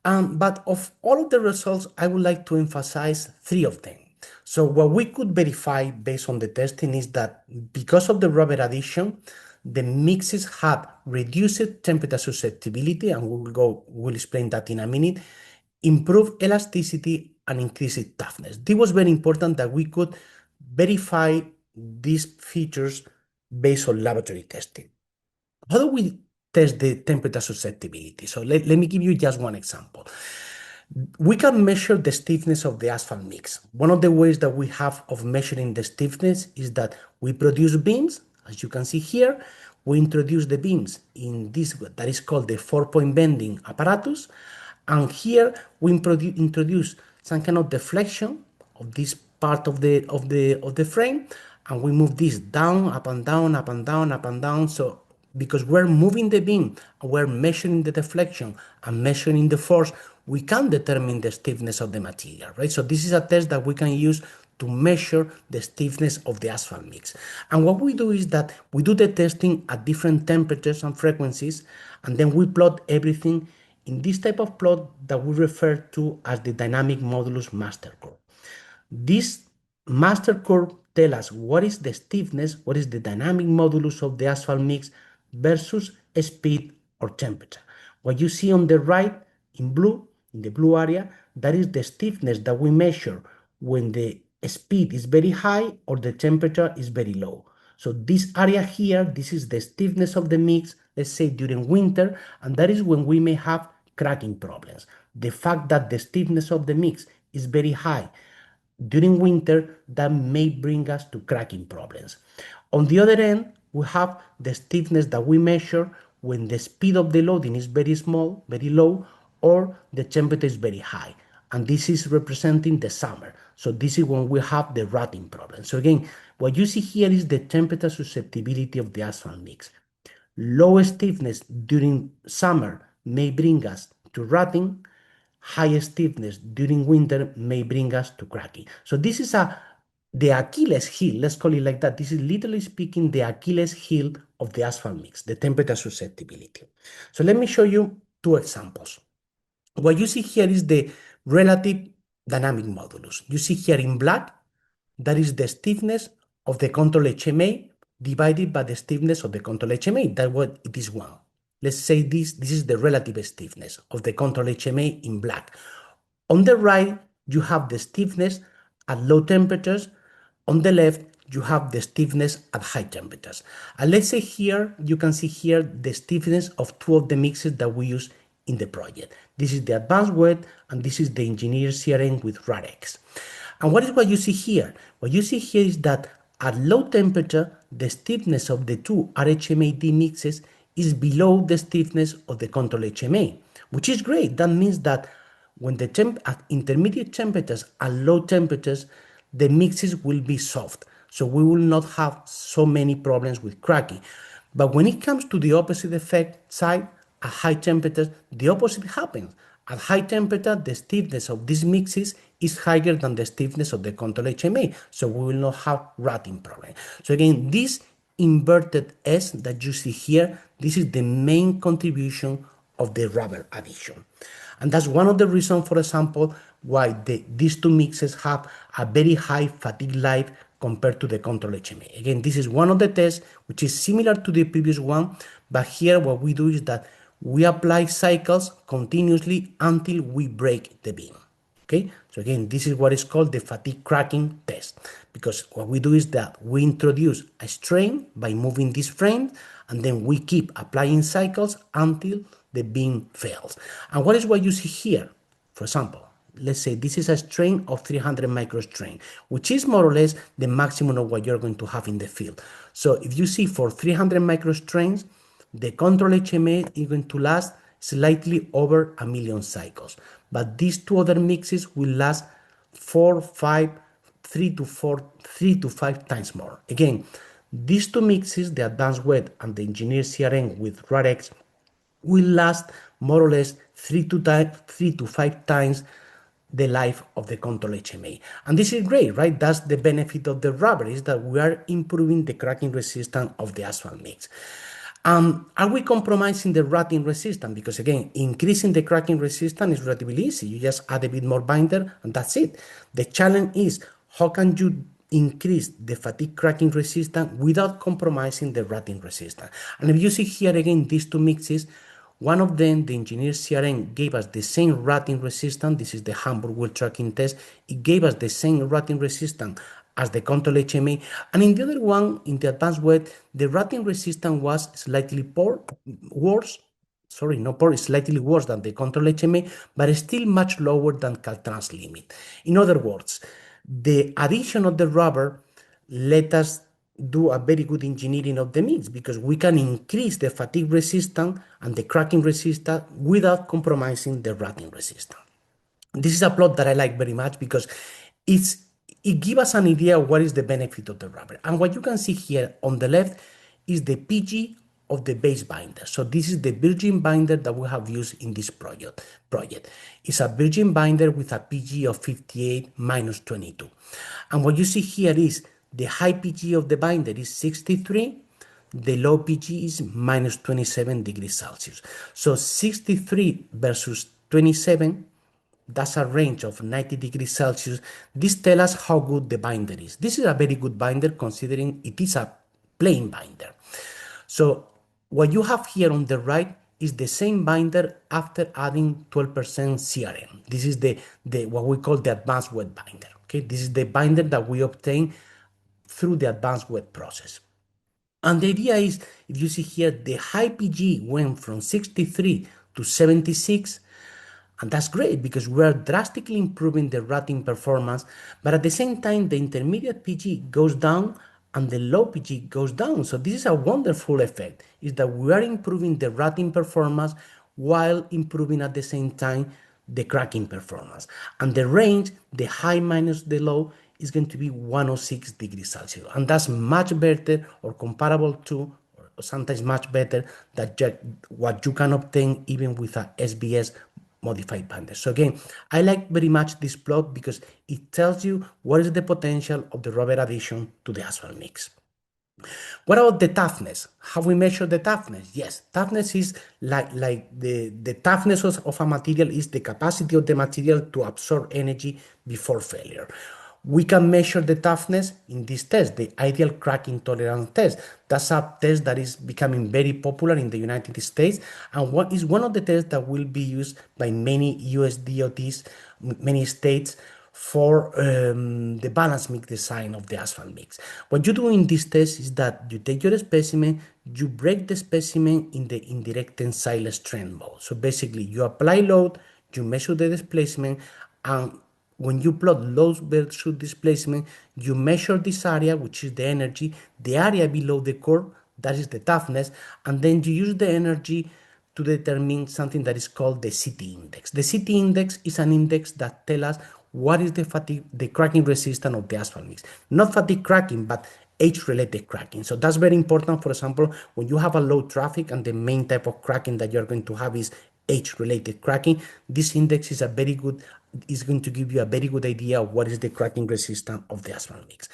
But of all of the results, I would like to emphasize 3 of them. So what we could verify based on the testing is that because of the rubber addition, the mixes had reduced temperature susceptibility, and we'll explain that in a minute, improved elasticity, and increased toughness. This was very important that we could verify these features based on laboratory testing. How do we test the temperature susceptibility? So let me give you just one example. We can measure the stiffness of the asphalt mix. One of the ways that we have of measuring the stiffness is that we produce beams. As you can see here, we introduce the beams in this, that is called the 4-point bending apparatus. And here we introduce some kind of deflection of this part of the frame, and we move this down, up and down, up and down, up and down. So because we're moving the beam, we're measuring the deflection and measuring the force, we can determine the stiffness of the material, right? So this is a test that we can use to measure the stiffness of the asphalt mix. And what we do is that we do the testing at different temperatures and frequencies, and then we plot everything in this type of plot that we refer to as the dynamic modulus master curve. This master curve tells us what is the stiffness, what is the dynamic modulus of the asphalt mix versus speed or temperature. What you see on the right in blue, in the blue area, that is the stiffness that we measure when the speed is very high or the temperature is very low. So this area here, this is the stiffness of the mix, let's say during winter, and that is when we may have cracking problems. The fact that the stiffness of the mix is very high during winter, that may bring us to cracking problems. On the other end, we have the stiffness that we measure when the speed of the loading is very small, very low, or the temperature is very high. And this is representing the summer. So this is when we have the rotting problem. So again, what you see here is the temperature susceptibility of the asphalt mix. Low stiffness during summer may bring us to rotting. High stiffness during winter may bring us to cracking. So this is the Achilles heel, let's call it like that. This is literally speaking the Achilles heel of the asphalt mix, the temperature susceptibility. So let me show you 2 examples. What you see here is the relative dynamic modulus. You see here in black, that is the stiffness of the control HMA divided by the stiffness of the control HMA. That's what it is 1. Let's say this is the relative stiffness of the control HMA in black. On the right, you have the stiffness at low temperatures. On the left, you have the stiffness at high temperatures. And let's say here, you can see here the stiffness of 2 of the mixes that we use in the project. This is the advanced wet, and this is the engineered CRM with RAREX. And what you see here? What you see here is that at low temperature, the stiffness of the 2 RHMA-D mixes is below the stiffness of the control HMA, which is great. That means that when at intermediate temperatures and low temperatures, the mixes will be soft. So we will not have so many problems with cracking. But when it comes to the opposite effect side, at high temperatures, the opposite happens. At high temperature, the stiffness of these mixes is higher than the stiffness of the control HMA. So we will not have rotting problem. So again, this inverted S that you see here, this is the main contribution of the rubber addition. And that's one of the reasons, for example, why these 2 mixes have a very high fatigue life compared to the control HMA. Again, this is one of the tests which is similar to the previous one, but here what we do is that we apply cycles continuously until we break the beam. Okay, so again, this is what is called the fatigue cracking test, because what we do is that we introduce a strain by moving this frame, and then we keep applying cycles until the beam fails. And what you see here? For example, let's say this is a strain of 300 microstrain, which is more or less the maximum of what you're going to have in the field. So if you see for 300 microstrains, the control HMA is going to last slightly over 1,000,000 cycles. But these two other mixes will last 4, 5, 3 to 5 times more. Again, these two mixes, the advanced wet and the engineered CRM with RAREX, will last more or less 3 to 5 times the life of the control HMA. And this is great, right? That's the benefit of the rubber, is that we are improving the cracking resistance of the asphalt mix. Are we compromising the rotting resistance? Because again, increasing the cracking resistance is relatively easy. You just add a bit more binder and that's it. The challenge is how can you increase the fatigue cracking resistance without compromising the rotting resistance? And if you see here again, these two mixes, one of them, the engineer CRM, gave us the same rotting resistance. This is the Hamburg wheel tracking test. It gave us the same rotting resistance as the control HMA. And in the other one, in the advanced wet, the rotting resistance was slightly worse. Sorry, not poor, slightly worse than the control HMA, but still much lower than Caltrans limit. In other words, the addition of the rubber let us do a very good engineering of the mix because we can increase the fatigue resistance and the cracking resistance without compromising the rotting resistance. This is a plot that I like very much because it gives us an idea of what is the benefit of the rubber. And what you can see here on the left is the PG of the base binder. So this is the virgin binder that we have used in this project. It's a virgin binder with a PG of 58 minus 22. And what you see here is the high PG of the binder is 63, the low PG is minus 27 degrees Celsius. So 63 versus 27, that's a range of 90 degrees Celsius. This tells us how good the binder is. This is a very good binder considering it is a plain binder. So what you have here on the right is the same binder after adding 12% CRM. This is the what we call the advanced wet binder. Okay, this is the binder that we obtain through the advanced wet process. And the idea is, if you see here, the high PG went from 63 to 76, and that's great because we are drastically improving the rotting performance, but at the same time, the intermediate PG goes down and the low PG goes down. So this is a wonderful effect, is that we are improving the rotting performance while improving at the same time the cracking performance. And the range, the high minus the low, is going to be 106 degrees Celsius. And that's much better or comparable to, or sometimes much better than what you can obtain even with a SBS modified binder. So again, I like very much this plot because it tells you what is the potential of the rubber addition to the asphalt mix. What about the toughness? How we measure the toughness? Yes, toughness is like the toughness of a material is the capacity of the material to absorb energy before failure. We can measure the toughness in this test, the ideal cracking tolerance test. That's a test that is becoming very popular in the United States and what is one of the tests that will be used by many US DOTs, many states for the balance mix design of the asphalt mix. What you do in this test is that you take your specimen, you break the specimen in the indirect tensile strength mode. So basically you apply load, you measure the displacement, and when you plot load versus displacement, you measure this area, which is the energy, the area below the curve, that is the toughness, and then you use the energy to determine something that is called the CT index. The CT index is an index that tells us what is the cracking resistance of the asphalt mix. Not fatigue cracking, but age-related cracking. So that's very important. For example, when you have a low traffic and the main type of cracking that you're going to have is age-related cracking, this index is going to give you a very good idea of what is the cracking resistance of the asphalt mix.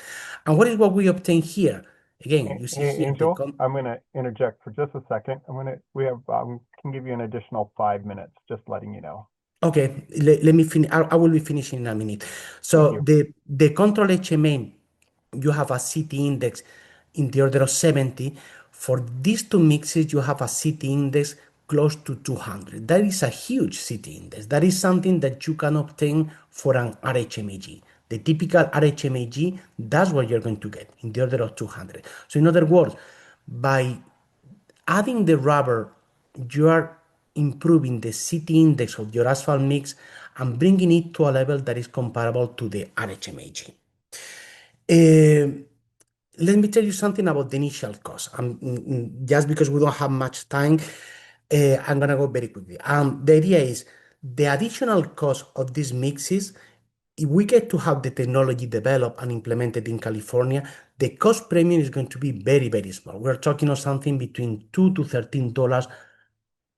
And what is what we obtain here? Again, you see Hey, here. Angel, I'm going to interject for just a second. Can give you an additional 5 minutes, just letting you know. Okay, let me finish. I will be finishing in a minute. So the control HMA, you have a CT index in the order of 70. For these two mixes, you have a CT index close to 200. That is a huge CT index. That is something that you can obtain for an RHMAG. The typical RHMAG, that's what you're going to get in the order of 200. So in other words, by adding the rubber, you are improving the city index of your asphalt mix and bringing it to a level that is comparable to the RHMAG. Let me tell you something about the initial cost. Just because we don't have much time, I'm gonna go very quickly. The idea is the additional cost of these mixes, if we get to have the technology developed and implemented in California, the cost premium is going to be very, very small. We're talking of something between $2 to $13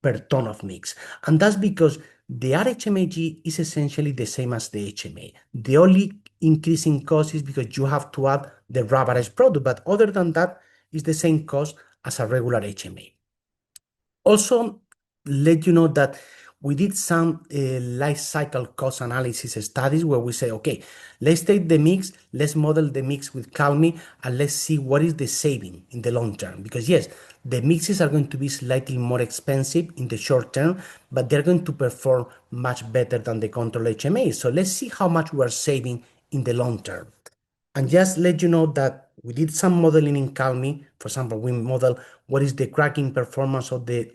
per ton of mix. And that's because the RHMAG is essentially the same as the HMA. The only increase in cost is because you have to add the rubberized product, but other than that, it's the same cost as a regular HMA. Also, let you know that we did some life cycle cost analysis studies where we say, okay, let's take the mix, let's model the mix with Calmi, and let's see what is the saving in the long term. Because yes, the mixes are going to be slightly more expensive in the short term, but they're going to perform much better than the control HMA. So let's see how much we're saving in the long term. And just let you know that we did some modeling in Calmi. For example, we model what is the cracking performance of the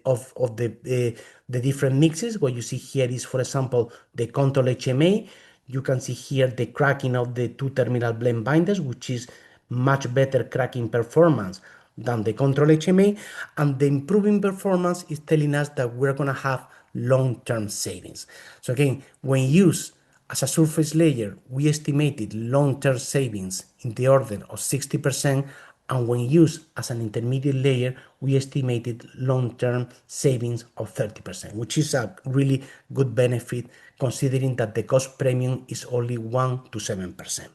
different mixes. What you see here is, for example, the control HMA. You can see here the cracking of the two terminal blend binders, which is much better cracking performance than the control HMA. And the improving performance is telling us that we're going to have long-term savings. So again, when used as a surface layer, we estimated long-term savings in the order of 60%, and when used as an intermediate layer, we estimated long-term savings of 30%, which is a really good benefit considering that the cost premium is only 1 to 7%.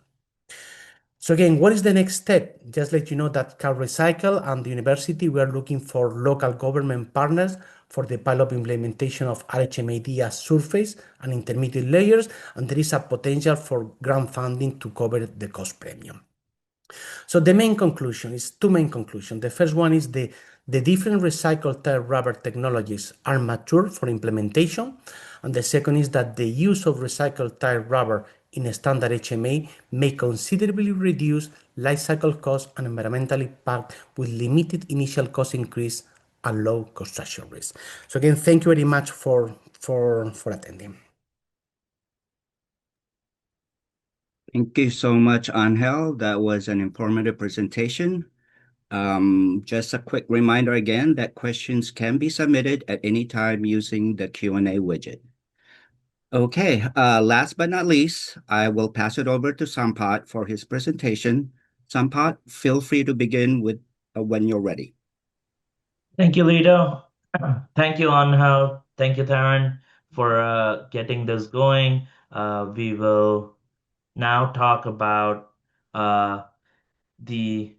So again, what is the next step? Just let you know that CalRecycle and the university, we are looking for local government partners for the pilot implementation of RHMAD as surface and intermediate layers, and there is a potential for grant funding to cover the cost premium. So the main conclusion is two main conclusions. The first one is the different recycled tire rubber technologies are mature for implementation. And the second is that the use of recycled tire rubber in a standard HMA may considerably reduce life cycle costs and environmental impact with limited initial cost increase and low construction risk. So again, thank you very much for attending. Thank you so much, Angel. That was an informative presentation. Just a quick reminder again that questions can be submitted at any time using the Q&A widget. Okay, last but not least, I will pass it over to Sampath for his presentation. Sampath, feel free to begin with when you're ready. Thank you, Lito. Thank you, Angel. Thank you, Taryn, for getting this going. We will now talk about the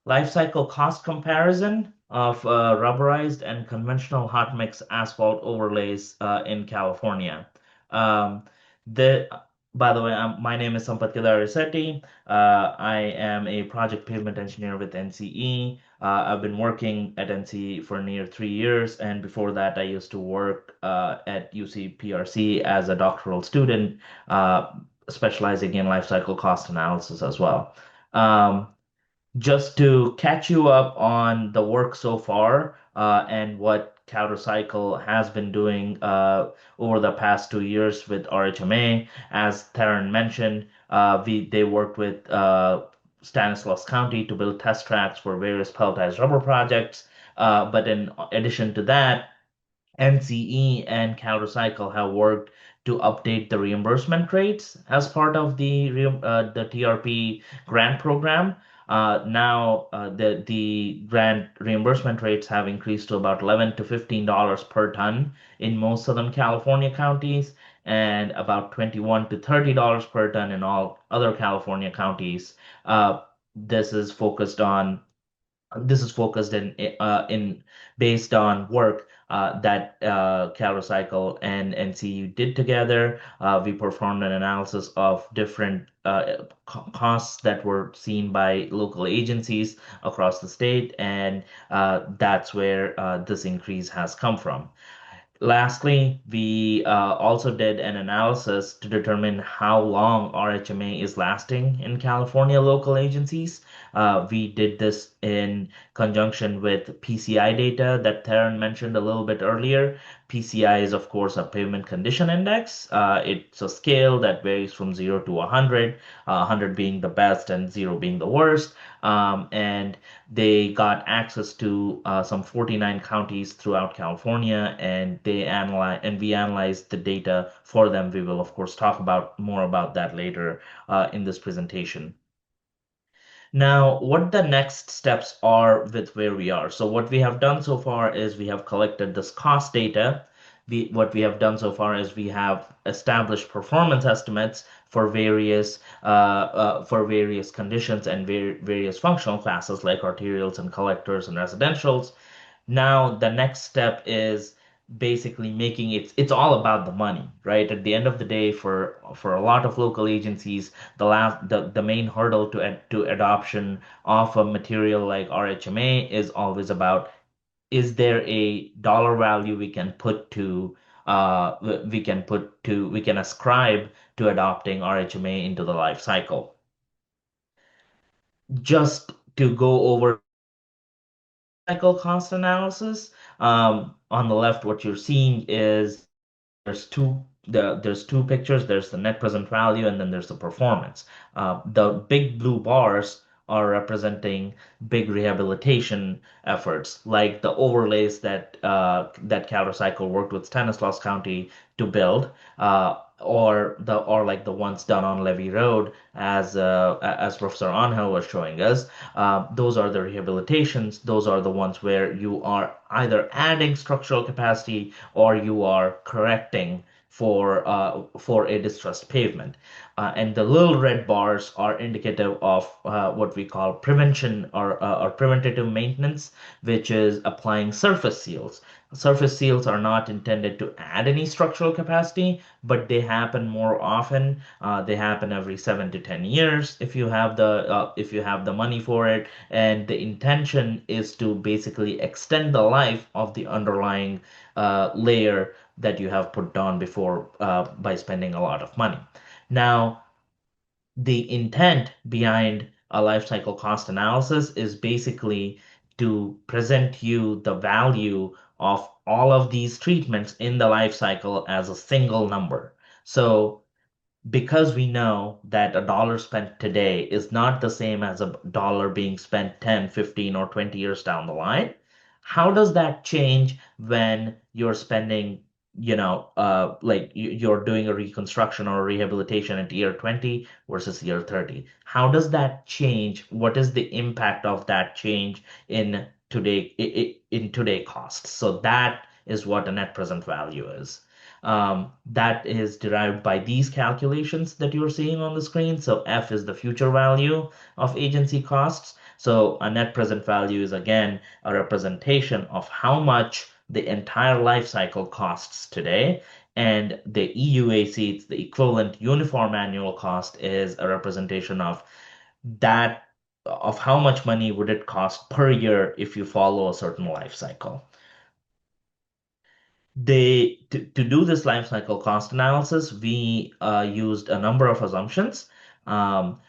life cycle cost comparison of rubberized and conventional hot mix asphalt overlays in California. Um, the By the way, my name is Sampath Kedarisetti. I am a project pavement engineer with NCE. I've been working at NCE for near 3 years, and before that, I used to work at UC PRC as a doctoral student, specializing in life cycle cost analysis as well. Just to catch you up on the work so far and what CalRecycle has been doing over the past 2 years with RHMA. As Theron mentioned, they worked with Stanislaus County to build test tracks for various pelletized rubber projects. But in addition to that, NCE and CalRecycle have worked to update the reimbursement rates as part of the TRP grant program. The grant reimbursement rates have increased to about $11 to $15 per ton in most Southern California counties, and about $21 to $30 per ton in all other California counties. This is focused on this is focused in based on work that CalRecycle and NCU did together. We performed an analysis of different costs that were seen by local agencies across the state, and that's where this increase has come from. Lastly, we also did an analysis to determine how long RHMA is lasting in California local agencies. We did this in conjunction with PCI data that Theron mentioned a little bit earlier. PCI is, of course, a pavement condition index. It's a scale that varies from 0 to 100, 100 being the best and 0 being the worst. And they got access to some 49 counties throughout California, and we analyzed the data for them. We will, of course, talk about more about that later in this presentation. Now, what the next steps are with where we are. So what we have done so far is we have collected this cost data. What we have done so far is we have established performance estimates for various conditions and various functional classes like arterials and collectors and residentials. Now, the next step is basically making it's all about the money, right? At the end of the day, for a lot of local agencies, the main hurdle to adoption of a material like RHMA is always about, is there a dollar value we can ascribe to adopting RHMA into the life cycle. Just to go over cycle cost analysis, on the left, what you're seeing is there's two pictures. There's the net present value, and then there's the performance. The big blue bars are representing big rehabilitation efforts, like the overlays that CalRecycle worked with Stanislaus County to build, or like the ones done on Levy Road, as Professor Angel was showing us. Those are the rehabilitations. Those are the ones where you are either adding structural capacity or you are correcting for a distressed pavement. And the little red bars are indicative of what we call prevention or preventative maintenance, which is applying surface seals. Surface seals are not intended to add any structural capacity, but they happen more often. They happen every 7 to 10 years if you have the money for it, and the intention is to basically extend the life of the underlying layer that you have put down before by spending a lot of money. Now, the intent behind a life cycle cost analysis is basically to present you the value of all of these treatments in the life cycle as a single number. So because we know that a dollar spent today is not the same as a dollar being spent 10, 15, or 20 years down the line, how does that change when you're spending, like you're doing a reconstruction or a rehabilitation at year 20 versus year 30? How does that change? What is the impact of that change in today costs? So that is what a net present value is. That is derived by these calculations that you're seeing on the screen. So F is the future value of agency costs. So a net present value is again a representation of how much the entire life cycle costs today. And the EUAC, it's the equivalent uniform annual cost, is a representation of that, of how much money would it cost per year if you follow a certain life cycle. To do this life cycle cost analysis, we used a number of assumptions. Um,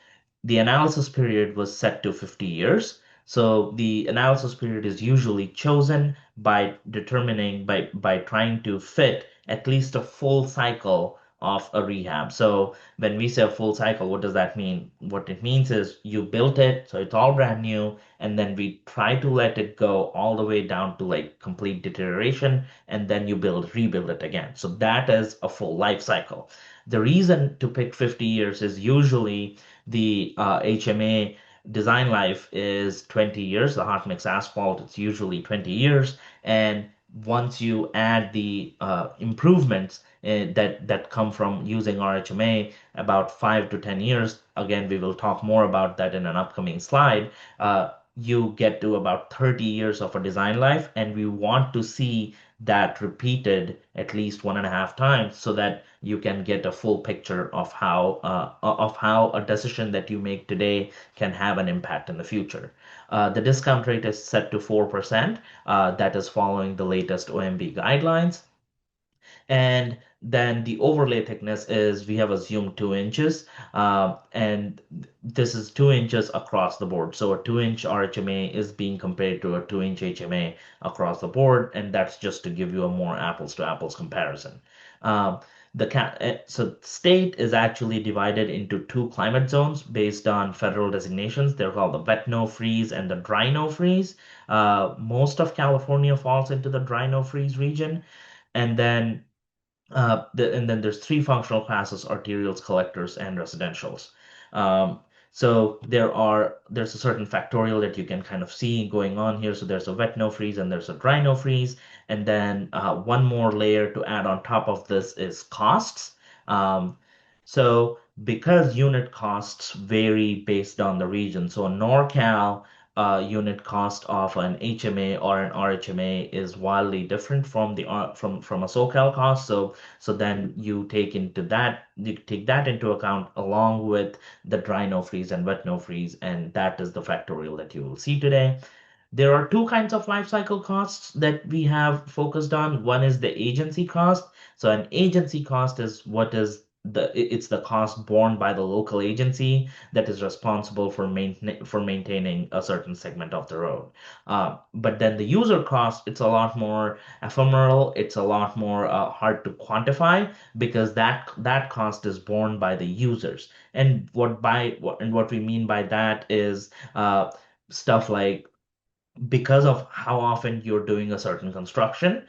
the analysis period was set to 50 years. So the analysis period is usually chosen by trying to fit at least a full cycle of a rehab. So when we say a full cycle, what does that mean? What it means is you built it, so it's all brand new, and then we try to let it go all the way down to like complete deterioration, and then you rebuild it again. So that is a full life cycle. The reason to pick 50 years is usually the HMA design life is 20 years. The hot mix asphalt, it's usually 20 years. And once you add the improvements that come from using RHMA, about 5 to 10 years, again, we will talk more about that in an upcoming slide, you get to about 30 years of a design life. And we want to see that repeated at least 1.5 times so that you can get a full picture of how a decision that you make today can have an impact in the future. The discount rate is set to 4%. That is following the latest OMB guidelines. And then the overlay thickness is we have assumed 2 inches, and this is 2 inches across the board. So a 2-inch RHMA is being compared to a 2-inch HMA across the board, and that's just to give you a more apples to apples comparison. Um, so state is actually divided into two climate zones based on federal designations. They're called the wet no freeze and the dry no freeze. Most of California falls into the dry no freeze region, and then and then there's three functional classes: arterials, collectors, and residentials. Um, so there's a certain factorial that you can kind of see going on here. So there's a wet no freeze and there's a dry no freeze, and then one more layer to add on top of this is costs. Um, so because unit costs vary based on the region, so in NorCal, unit cost of an HMA or an RHMA is wildly different from the from a SoCal cost. So then you take that into account along with the dry no freeze and wet no freeze, and that is the factorial that you will see today. There are two kinds of life cycle costs that we have focused on. One is the agency cost. So an agency cost is it's the cost borne by the local agency that is responsible for maintaining a certain segment of the road. But then the user cost, it's a lot more ephemeral. It's a lot more hard to quantify because that cost is borne by the users. And what we mean by that is stuff like, because of how often you're doing a certain construction,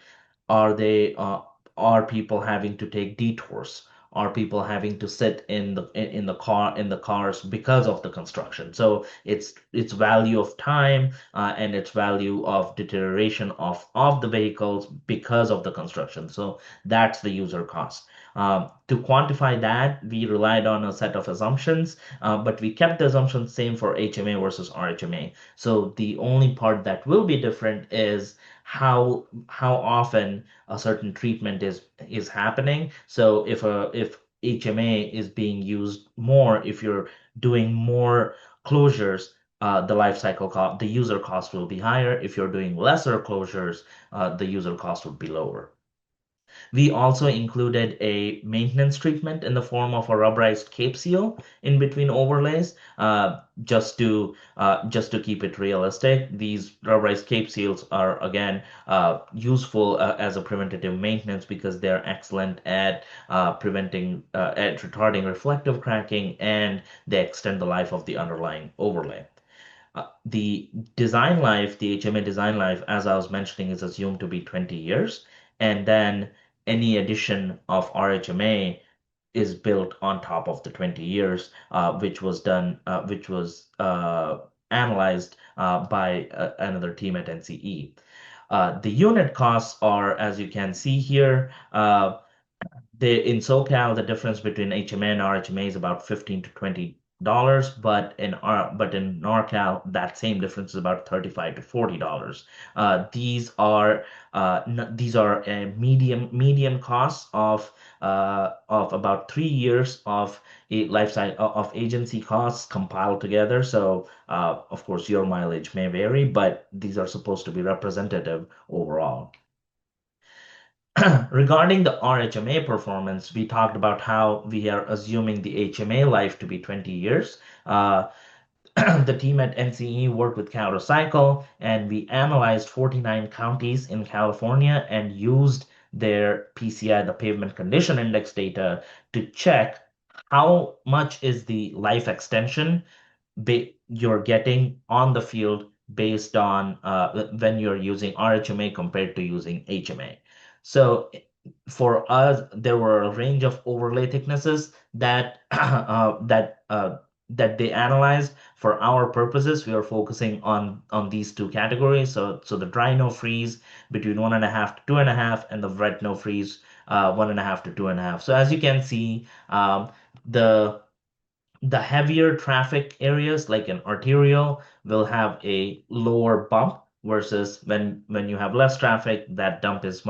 are they are people having to take detours? Are people having to sit in the cars because of the construction? So it's value of time, and it's value of deterioration of the vehicles because of the construction. So that's the user cost. To quantify that, we relied on a set of assumptions, but we kept the assumptions same for HMA versus RHMA. So the only part that will be different is how often a certain treatment is happening. So if HMA is being used more, if you're doing more closures, the life cycle cost, the user cost will be higher. If you're doing lesser closures, the user cost would be lower. We also included a maintenance treatment in the form of a rubberized cape seal in between overlays, just to keep it realistic. These rubberized cape seals are again useful as a preventative maintenance because they're excellent at at retarding reflective cracking, and they extend the life of the underlying overlay. The design life, the HMA design life, as I was mentioning, is assumed to be 20 years. And then any addition of RHMA is built on top of the 20 years, which was analyzed by another team at NCE. The unit costs are, as you can see here, in SoCal, the difference between HMA and RHMA is about $15 to $20, but in NorCal, that same difference is about $35 to $40. These are a median costs of about 3 years of a life cycle of agency costs compiled together. So of course your mileage may vary, but these are supposed to be representative overall. Regarding the RHMA performance, we talked about how we are assuming the HMA life to be 20 years. The team at NCE worked with CalRecycle, and we analyzed 49 counties in California and used their PCI, the Pavement Condition Index data, to check how much is the life extension you're getting on the field based on when you're using RHMA compared to using HMA. So for us, there were a range of overlay thicknesses that that they analyzed. For our purposes, we are focusing on these two categories. So the dry no freeze between 1.5 to 2.5, and the wet no freeze 1.5 to 2.5. So as you can see, the the heavier traffic areas like an arterial will have a lower bump, versus when you have less traffic, that bump is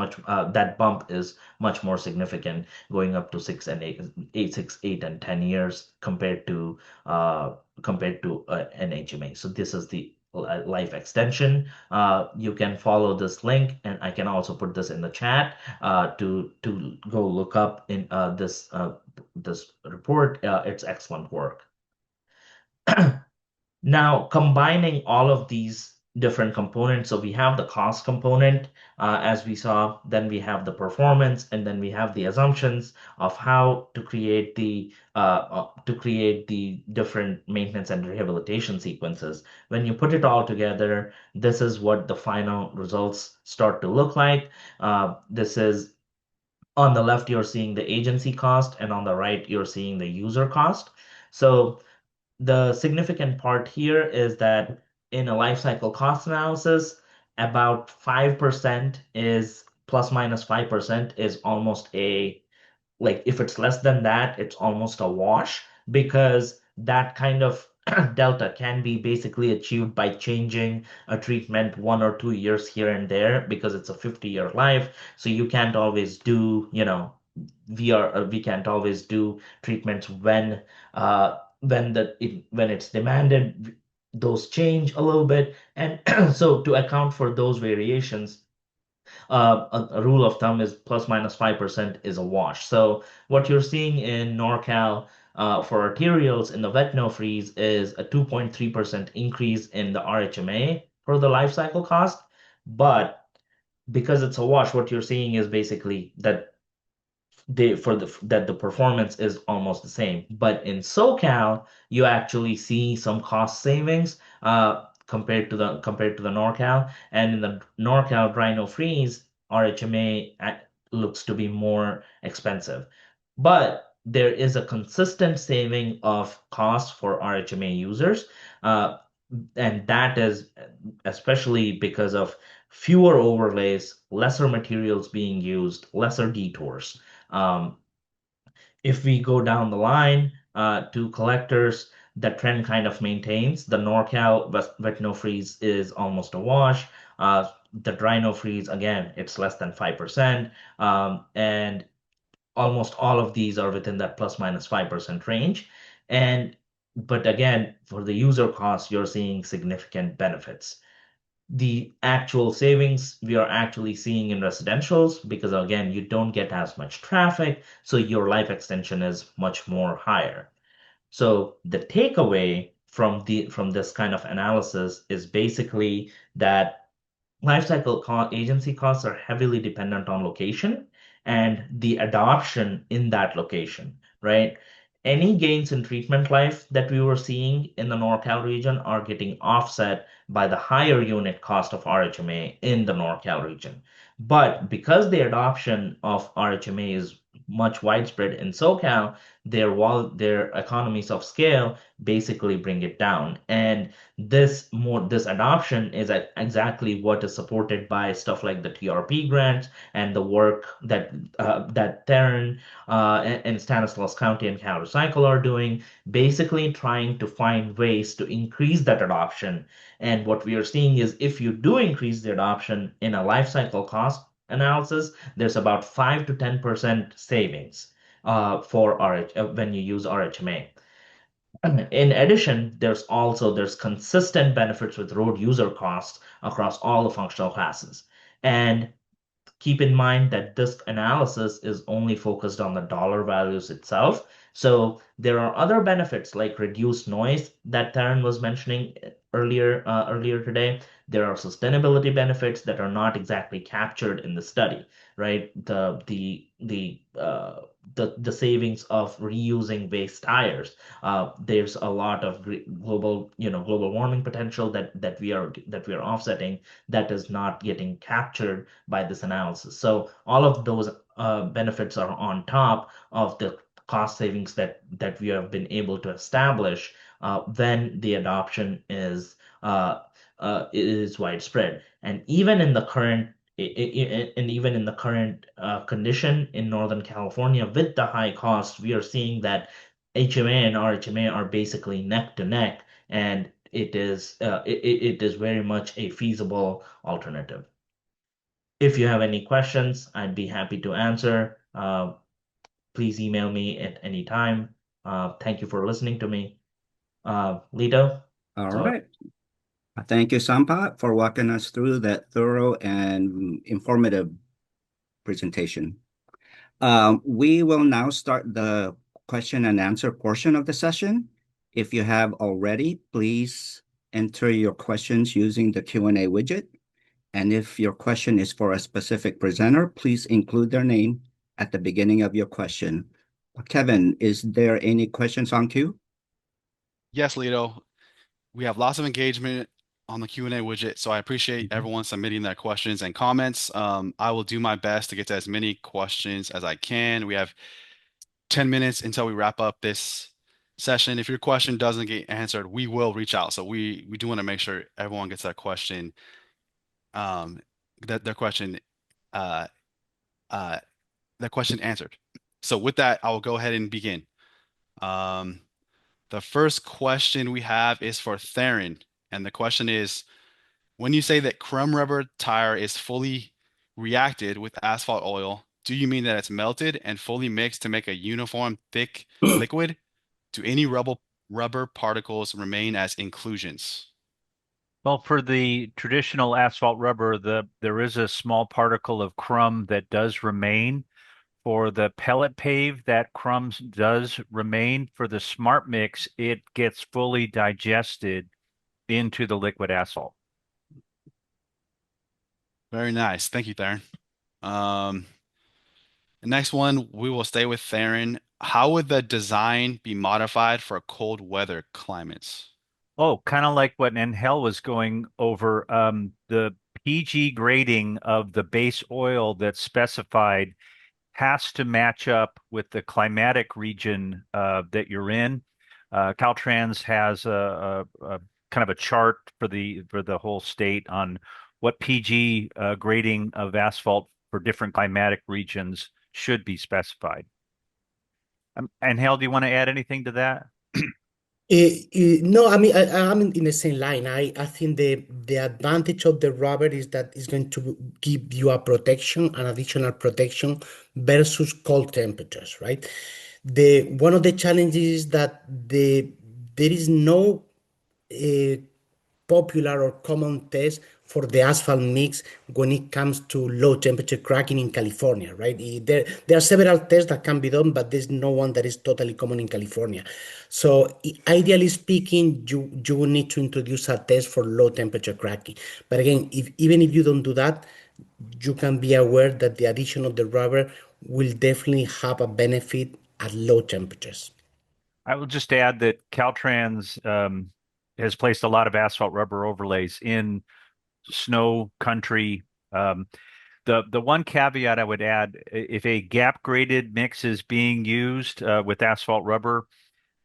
much more significant, going up to 6, 8 and 10 years compared to an HMA. So this is the life extension. You can follow this link, and I can also put this in the chat to go look up in this report. It's excellent work. Now, combining all of these different components, so we have the cost component, as we saw, then we have the performance, and then we have the assumptions of how to create the different maintenance and rehabilitation sequences. When you put it all together, this is what the final results start to look like. This is on the left, you're seeing the agency cost, and on the right, you're seeing the user cost. So the significant part here is that in a life cycle cost analysis, about 5% is plus minus 5% is almost a like if it's less than that, it's almost a wash because that kind of delta can be basically achieved by changing a treatment 1 or 2 years here and there because it's a 50-year life. So you can't always do, we can't always do treatments when it's demanded. Those change a little bit, and so to account for those variations, a rule of thumb is plus minus 5% is a wash. So what you're seeing in NorCal for arterials in the wet no freeze is a 2.3% increase in the RHMA for the life cycle cost. But because it's a wash, what you're seeing is basically that the performance is almost the same. But in SoCal, you actually see some cost savings compared to the NorCal. And in the NorCal dry no freeze, RHMA looks to be more expensive. But there is a consistent saving of cost for RHMA users. And that is especially because of fewer overlays, lesser materials being used, lesser detours. Um, if we go down the line to collectors, the trend kind of maintains. The NorCal wet no freeze is almost a wash. The dry no freeze, again, it's less than 5%. And almost all of these are within that plus minus 5% range. But again, for the user cost, you're seeing significant benefits. The actual savings we are actually seeing in residentials because again, you don't get as much traffic, so your life extension is much more higher. So the takeaway from this kind of analysis is basically that agency costs are heavily dependent on location and the adoption in that location, right? Any gains in treatment life that we were seeing in the NorCal region are getting offset by the higher unit cost of RHMA in the NorCal region. But because the adoption of RHMA is much widespread in SoCal, their economies of scale basically bring it down. And this adoption is exactly what is supported by stuff like the TRP grants and the work that Theron and Stanislaus County and CalRecycle are doing, basically trying to find ways to increase that adoption. And what we are seeing is if you do increase the adoption in a life cycle cost analysis, there's about 5 to 10% savings when you use RHMA. In addition, there's consistent benefits with road user costs across all the functional classes. And keep in mind that this analysis is only focused on the dollar values itself. So there are other benefits like reduced noise that Taryn was mentioning earlier today. There are sustainability benefits that are not exactly captured in the study, right? The savings of reusing waste tires. There's a lot of global warming potential that we are offsetting that is not getting captured by this analysis. So all of those benefits are on top of the cost savings that we have been able to establish when the adoption is widespread. And even in the current condition in Northern California with the high costs, we are seeing that HMA and RHMA are basically neck to neck, and it is very much a feasible alternative. If you have any questions, I'd be happy to answer. Please email me at any time. Thank you for listening to me. Lito? All right. Thank you, Sampa, for walking us through that thorough and informative presentation. We will now start the question and answer portion of the session. If you have already, please enter your questions using the Q&A widget. And if your question is for a specific presenter, please include their name at the beginning of your question. Kevin, is there any questions on queue? Yes, Lito. We have lots of engagement on the Q&A widget, so I appreciate everyone submitting their questions and comments. I will do my best to get to as many questions as I can. We have 10 minutes until we wrap up this session. If your question doesn't get answered, we will reach out. So we do want to make sure everyone gets that question, their question uh, that question answered. So with that, I will go ahead and begin. The first question we have is for Theron, and the question is, when you say that crumb rubber tire is fully reacted with asphalt oil, do you mean that it's melted and fully mixed to make a uniform thick liquid? Do any rubber particles remain as inclusions? Well, for the traditional asphalt rubber, there is a small particle of crumb that does remain. For the pellet pave, that crumbs does remain. For the smart mix, it gets fully digested into the liquid asphalt. Very nice. Thank you, Theron. The next one, we will stay with Theron. How would the design be modified for cold weather climates? Oh, kind of like what Angel was going over. The PG grading of the base oil that's specified has to match up with the climatic region that you're in. Caltrans has a kind of a chart for the whole state on what PG grading of asphalt for different climatic regions should be specified. Angel, do you want to add anything to that? No, I mean I'm in the same line. I think the advantage of the rubber is that it's going to give you a protection, an additional protection versus cold temperatures, right? The one of the challenges is that there is no uh, popular or common test for the asphalt mix when it comes to low temperature cracking in California, right? There are several tests that can be done, but there's no one that is totally common in California. So ideally speaking, you will need to introduce a test for low temperature cracking. But again, even if you don't do that, you can be aware that the addition of the rubber will definitely have a benefit at low temperatures. I will just add that Caltrans has placed a lot of asphalt rubber overlays in snow country. The one caveat I would add, if a gap graded mix is being used with asphalt rubber,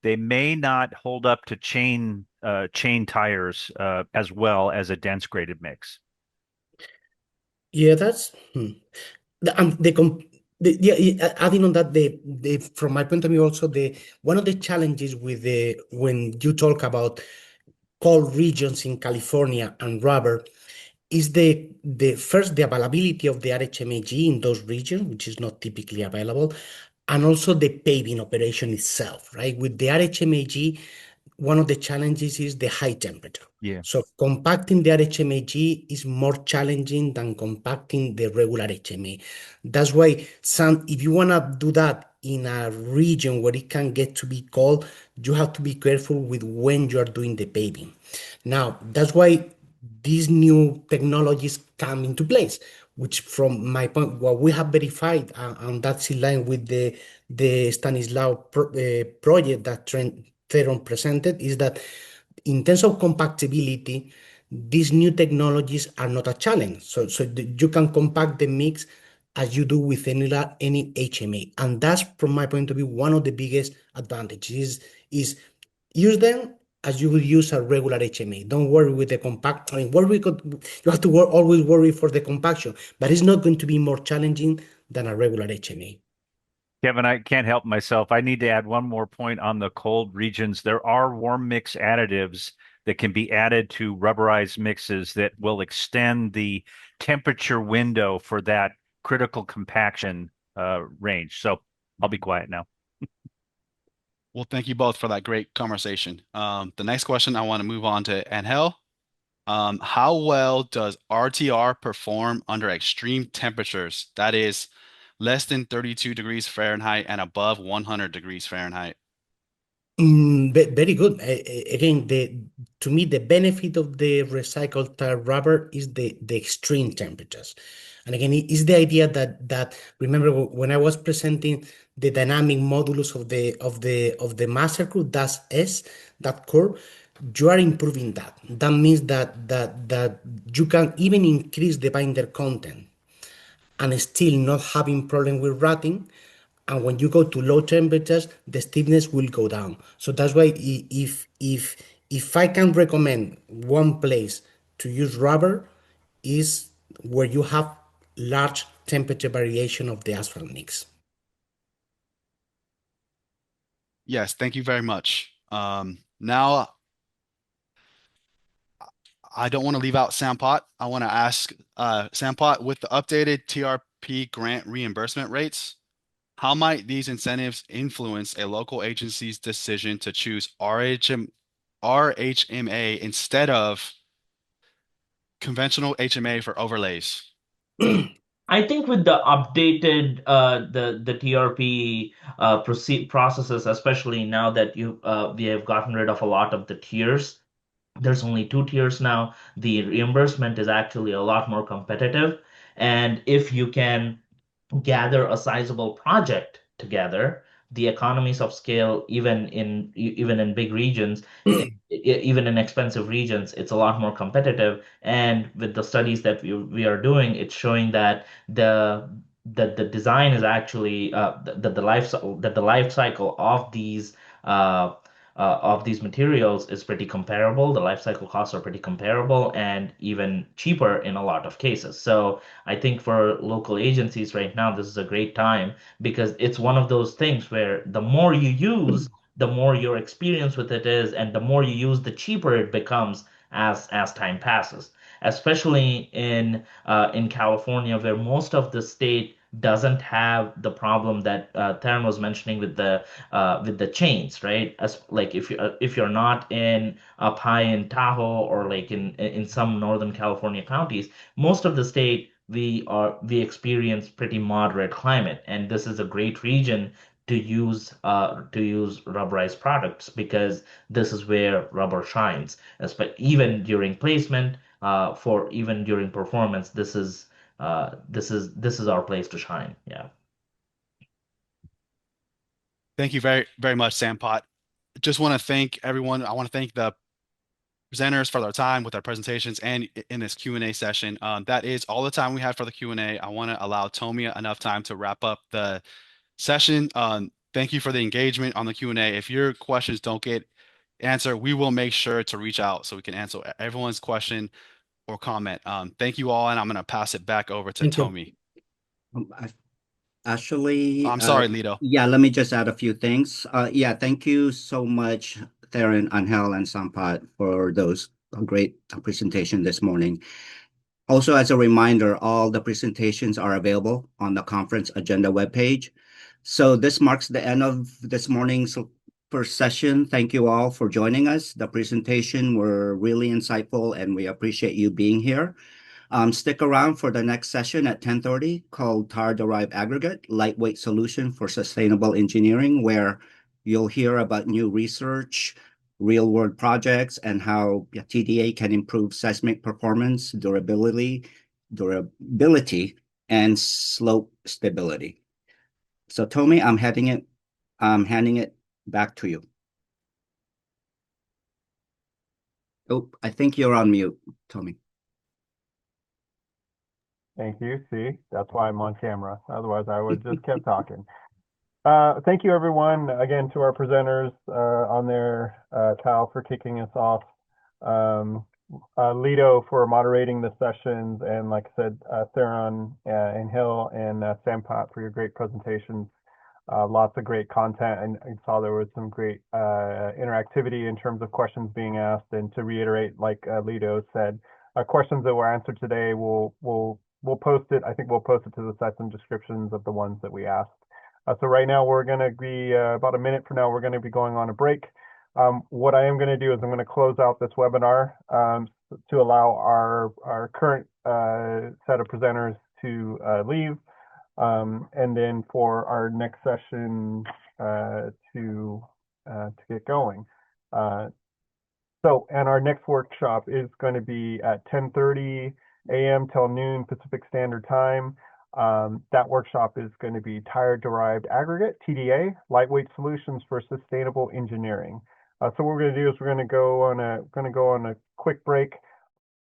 they may not hold up to chain tires as well as a dense graded mix. Yeah, that's adding on that the from my point of view also the one of the challenges with the when you talk about cold regions in California and rubber is the first the availability of the RHMAG in those regions, which is not typically available, and also the paving operation itself, right? With the RHMAG, one of the challenges is the high temperature. Yeah. So compacting the RHMAG is more challenging than compacting the regular HMA. That's why if you want to do that in a region where it can get to be cold, you have to be careful with when you are doing the paving. Now, that's why these new technologies come into place, which from my point, what we have verified, and that's in line with the project that Theron presented, is that in terms of compactability, these new technologies are not a challenge. So you can compact the mix as you do with any HMA. And that's, from my point of view, one of the biggest advantages is use them as you would use a regular HMA. Don't worry with the compact. I mean, you have to always worry for the compaction, but it's not going to be more challenging than a regular HMA. Kevin, I can't help myself. I need to add one more point on the cold regions. There are warm mix additives that can be added to rubberized mixes that will extend the temperature window for that critical compaction range. So I'll be quiet now. Well, thank you both for that great conversation. The next question, I want to move on to Angel. How well does RTR perform under extreme temperatures? That is less than 32 degrees Fahrenheit and above 100 degrees Fahrenheit. Very good. Again, to me, the benefit of the recycled tire rubber is the extreme temperatures. And again, it is the idea that remember when I was presenting the dynamic modulus of the master curve, that's S, that curve, you are improving that. That means that you can even increase the binder content and still not having problem with rotting. And when you go to low temperatures, the stiffness will go down. So that's why if I can recommend one place to use rubber is where you have large temperature variation of the asphalt mix. Yes, thank you very much. Now I don't want to leave out Sampot. I want to ask Sampot, with the updated TRP grant reimbursement rates, how might these incentives influence a local agency's decision to choose RHMA instead of conventional HMA for overlays? I think with the updated the TRP processes, especially now that you we have gotten rid of a lot of the tiers, there's only two tiers now. The reimbursement is actually a lot more competitive, and if you can gather a sizable project together, the economies of scale, even in big regions, even in expensive regions, it's a lot more competitive. And with the studies that we are doing, it's showing that the design is actually that the life cycle uh, of these materials is pretty comparable. The life cycle costs are pretty comparable and even cheaper in a lot of cases. So I think for local agencies right now, this is a great time because it's one of those things where the more you use, the more your experience with it is, and the more you use, the cheaper it becomes as time passes. Especially in California, where most of the state doesn't have the problem that Theron was mentioning with the chains, right? As like if you're not in up high in Tahoe or like in some Northern California counties, most of the state we experience pretty moderate climate, and this is a great region to use rubberized products because this is where rubber shines. But even during placement, for even during performance, this is our place to shine. Yeah. Thank you very, very much, Sampot. Just want to thank everyone. I want to thank the presenters for their time with their presentations and in this Q&A session. That is all the time we have for the Q&A. I want to allow Tomia enough time to wrap up the session. Thank you for the engagement on the Q&A. If your questions don't get answered, we will make sure to reach out so we can answer everyone's question or comment. Thank you all, and I'm going to pass it back over to Thank you. Tommy. Actually, I'm sorry, Lito. yeah, let me just add a few things. Yeah, thank you so much, Theron, Angel, and Sampat for those great presentation this morning. Also, as a reminder, all the presentations are available on the conference agenda webpage. So this marks the end of this morning's first session. Thank you all for joining us. The presentation were really insightful, and we appreciate you being here. Stick around for the next session at 10:30 called Tar-Derived Aggregate, Lightweight Solution for Sustainable Engineering, where you'll hear about new research, real-world projects, and how TDA can improve seismic performance, durability, and slope stability. So Tommy, I'm handing it back to you. Oh, I think you're on mute, Tommy. Thank you. See, that's why I'm on camera. Otherwise, I would just kept talking. Thank you, everyone, again, to our presenters on there, Kyle for kicking us off, Lito for moderating the sessions, and like I said, Theron and Hill and Sampat for your great presentations. Lots of great content, and I saw there was some great interactivity in terms of questions being asked. And to reiterate, like Lito said, questions that were answered today, we'll post it. I think we'll post it to the session descriptions of the ones that we asked. So right now we're going to be about a minute from now, we're going to be going on a break. What I am going to do is I'm going to close out this webinar to allow our current set of presenters to leave, and then for our next session to get going. And our next workshop is going to be at 10:30 a.m. till noon Pacific Standard Time. That workshop is going to be tire-derived aggregate, TDA, lightweight solutions for sustainable engineering. So what we're going to do is we're going to go on a quick break.